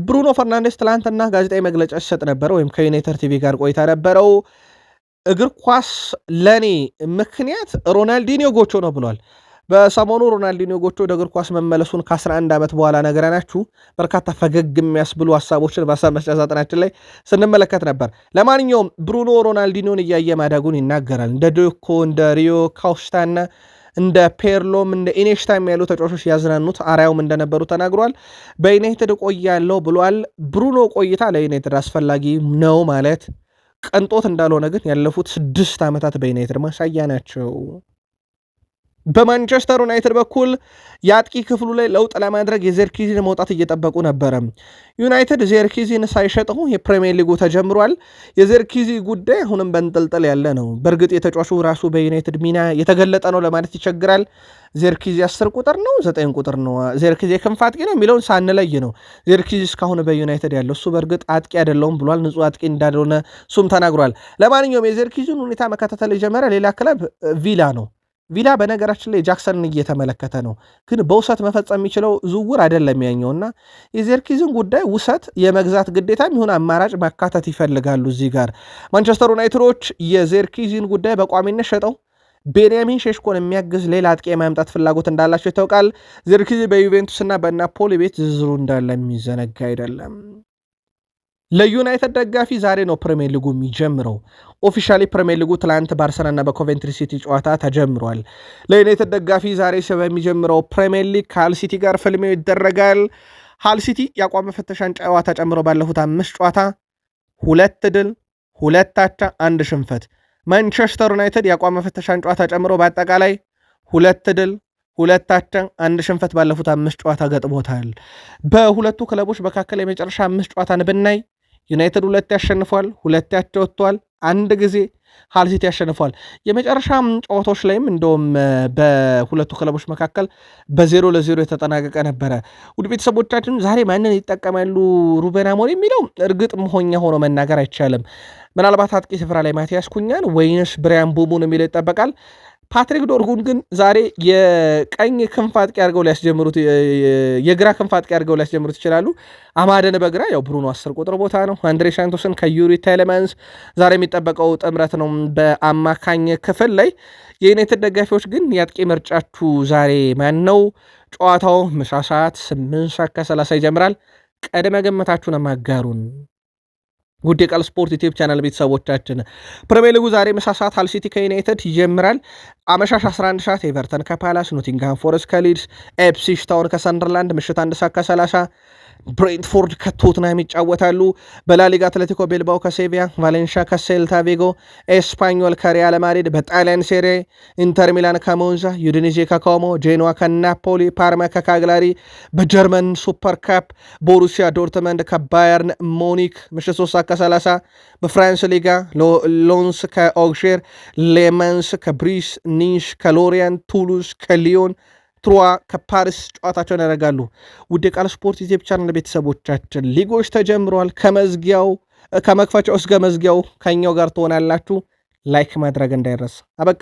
ብሩኖ ፈርናንዴዝ ትላንትና ጋዜጣዊ መግለጫ ሲሰጥ ነበረ፣ ወይም ከዩናይትድ ቲቪ ጋር ቆይታ ነበረው። እግር ኳስ ለኔ ምክንያት ሮናልዲኒዮ ጎቾ ነው ብሏል። በሰሞኑ ሮናልዲኒዮ ጎቾ ወደ እግር ኳስ መመለሱን ከ11 ዓመት በኋላ ነገረናችሁ በርካታ ፈገግ የሚያስብሉ ሀሳቦችን በሀሳብ መስጫ ሳጥናችን ላይ ስንመለከት ነበር። ለማንኛውም ብሩኖ ሮናልዲኒዮን እያየ ማደጉን ይናገራል። እንደ ዶኮ እንደ ሪዮ ካውስታና እንደ ፔርሎም እንደ ኢኔሽታም ያሉ ተጫዋቾች ያዝናኑት አርአያውም እንደነበሩ ተናግሯል። በዩናይትድ ቆያለሁ ብሏል። ብሩኖ ቆይታ ለዩናይትድ አስፈላጊ ነው ማለት ቅንጦት እንዳልሆነ ግን ያለፉት 6 ዓመታት በዩናይትድ ማሳያ ናቸው። በማንቸስተር ዩናይትድ በኩል የአጥቂ ክፍሉ ላይ ለውጥ ለማድረግ የዜርኪዚን መውጣት እየጠበቁ ነበረ። ዩናይትድ ዜርኪዚን ሳይሸጠው የፕሪሚየር ሊጉ ተጀምሯል። የዜርኪዚ ጉዳይ አሁንም በንጥልጥል ያለ ነው። በእርግጥ የተጫዋቹ ራሱ በዩናይትድ ሚና የተገለጠ ነው ለማለት ይቸግራል። ዜርኪዚ 10 ቁጥር ነው 9 ቁጥር ነው ዜርኪዚ የክንፍ አጥቂ ነው የሚለውን ሳንለይ ነው ዜርኪዚ እስካሁን በዩናይትድ ያለው። እሱ በእርግጥ አጥቂ አይደለውም ብሏል። ንጹህ አጥቂ እንዳልሆነ እሱም ተናግሯል። ለማንኛውም የዜርኪዚን ሁኔታ መከታተል የጀመረ ሌላ ክለብ ቪላ ነው። ቪላ በነገራችን ላይ ጃክሰንን እየተመለከተ ነው፣ ግን በውሰት መፈጸም የሚችለው ዝውውር አይደለም ያኛውና የዜርኪዝን ጉዳይ ውሰት የመግዛት ግዴታ የሚሆን አማራጭ ማካተት ይፈልጋሉ። እዚህ ጋር ማንቸስተር ዩናይትዶች የዜርኪዝን ጉዳይ በቋሚነት ሸጠው ቤንያሚን ሼሽኮን የሚያግዝ ሌላ አጥቂ የማምጣት ፍላጎት እንዳላቸው ይታወቃል። ዜርኪዚ በዩቬንቱስና በናፖሊ ቤት ዝርዝሩ እንዳለ የሚዘነጋ አይደለም። ለዩናይትድ ደጋፊ ዛሬ ነው ፕሪሚየር ሊጉ የሚጀምረው። ኦፊሻሊ ፕሪሚየር ሊጉ ትላንት ባርሰናልና በኮቬንትሪ ሲቲ ጨዋታ ተጀምሯል። ለዩናይትድ ደጋፊ ዛሬ በሚጀምረው ፕሪሚየር ሊግ ከሃል ሲቲ ጋር ፍልሚያው ይደረጋል። ሃል ሲቲ የአቋም መፈተሻን ጨዋታ ጨምሮ ባለፉት 5 ጨዋታ 2 ድል 2 አቻ 1 ሽንፈት። ማንቸስተር ዩናይትድ የአቋም መፈተሻን ጨዋታ ጨምሮ በአጠቃላይ 2 ድል 2 አቻ 1 ሽንፈት ባለፉት 5 ጨዋታ ገጥሞታል። በሁለቱ ክለቦች መካከል የመጨረሻ 5 ጨዋታን ብናይ ዩናይትድ 2 ያሸንፏል፣ 2 ያቻ ወጥቷል፣ 1 ጊዜ ሃል ሲቲ ያሸንፏል። የመጨረሻ ጨዋታዎች ላይም እንደውም በሁለቱ ክለቦች መካከል በ0-0 የተጠናቀቀ ነበረ። ውድ ቤተሰቦቻችን ዛሬ ማንን ይጠቀማሉ ሩበን አሞሪም የሚለው እርግጥ መሆኛ ሆኖ መናገር አይቻልም። ምናልባት አጥቂ ስፍራ ላይ ማቲያስ ኩኛን ወይንስ ብሪያን ቡሙን የሚለው ይጠበቃል። ፓትሪክ ዶርጉን ግን ዛሬ የቀኝ ክንፍ አጥቂ አድርገው ሊያስጀምሩት የግራ ክንፍ አጥቂ አድርገው ሊያስጀምሩት ይችላሉ። አማደን በግራ ያው ብሩኖ 10 ቁጥር ቦታ ነው። አንድሬ ሳንቶስን ከዩሪ ቴሌማንስ ዛሬ የሚጠበቀው ጥምረት ነው በአማካኝ ክፍል ላይ። የዩናይትድ ደጋፊዎች ግን የአጥቂ ምርጫችሁ ዛሬ ማን ነው? ጨዋታው ምሳ ሰዓት 8:30 ይጀምራል። ቀድመ ግምታችሁን አጋሩን። ውድ የቃል ስፖርት ዩቲዩብ ቻናል ቤተሰቦቻችን ፕሪሚየር ሊጉ ዛሬ ምሳ ሰዓት ሃል ሲቲ ከዩናይትድ ይጀምራል። አመሻሽ 11 ሰዓት ኤቨርተን ከፓላስ፣ ኖቲንግሃም ፎረስት ከሊድስ፣ ኤፕስዊች ታውን ከሰንደርላንድ፣ ምሽት 1:30 ብሬንትፎርድ ከቶትናም ይጫወታሉ። በላሊጋ አትሌቲኮ ቤልባው ከሴቪያ፣ ቫሌንሺያ ከሴልታ ቪጎ፣ ኤስፓኞል ከሪያል ማድሪድ፣ በጣሊያን ሴሪ ኢንተር ሚላን ከሞንዛ፣ ዩዲኒዜ ከኮሞ፣ ጄኖዋ ከናፖሊ፣ ፓርማ ከካግላሪ፣ በጀርመን ሱፐር ካፕ ቦሩሲያ ዶርትመንድ ከባየርን ሞኒክ ምሽት 3:30፣ በፍራንስ ሊጋ ሎንስ ከኦግሼር፣ ሌማንስ ከብሪስ፣ ኒሽ ከሎሪያን፣ ቱሉስ ከሊዮን፣ ትሩዋ ከፓሪስ ጨዋታቸውን ያደርጋሉ። ውድ የቃል ስፖርት ዩቲዩብ ቻናል ቤተሰቦቻችን ሊጎች ተጀምረዋል። ከመክፈቻው እስከ መዝጊያው ከኛው ጋር ትሆናላችሁ። ላይክ ማድረግ እንዳይረሳ። አበቃ።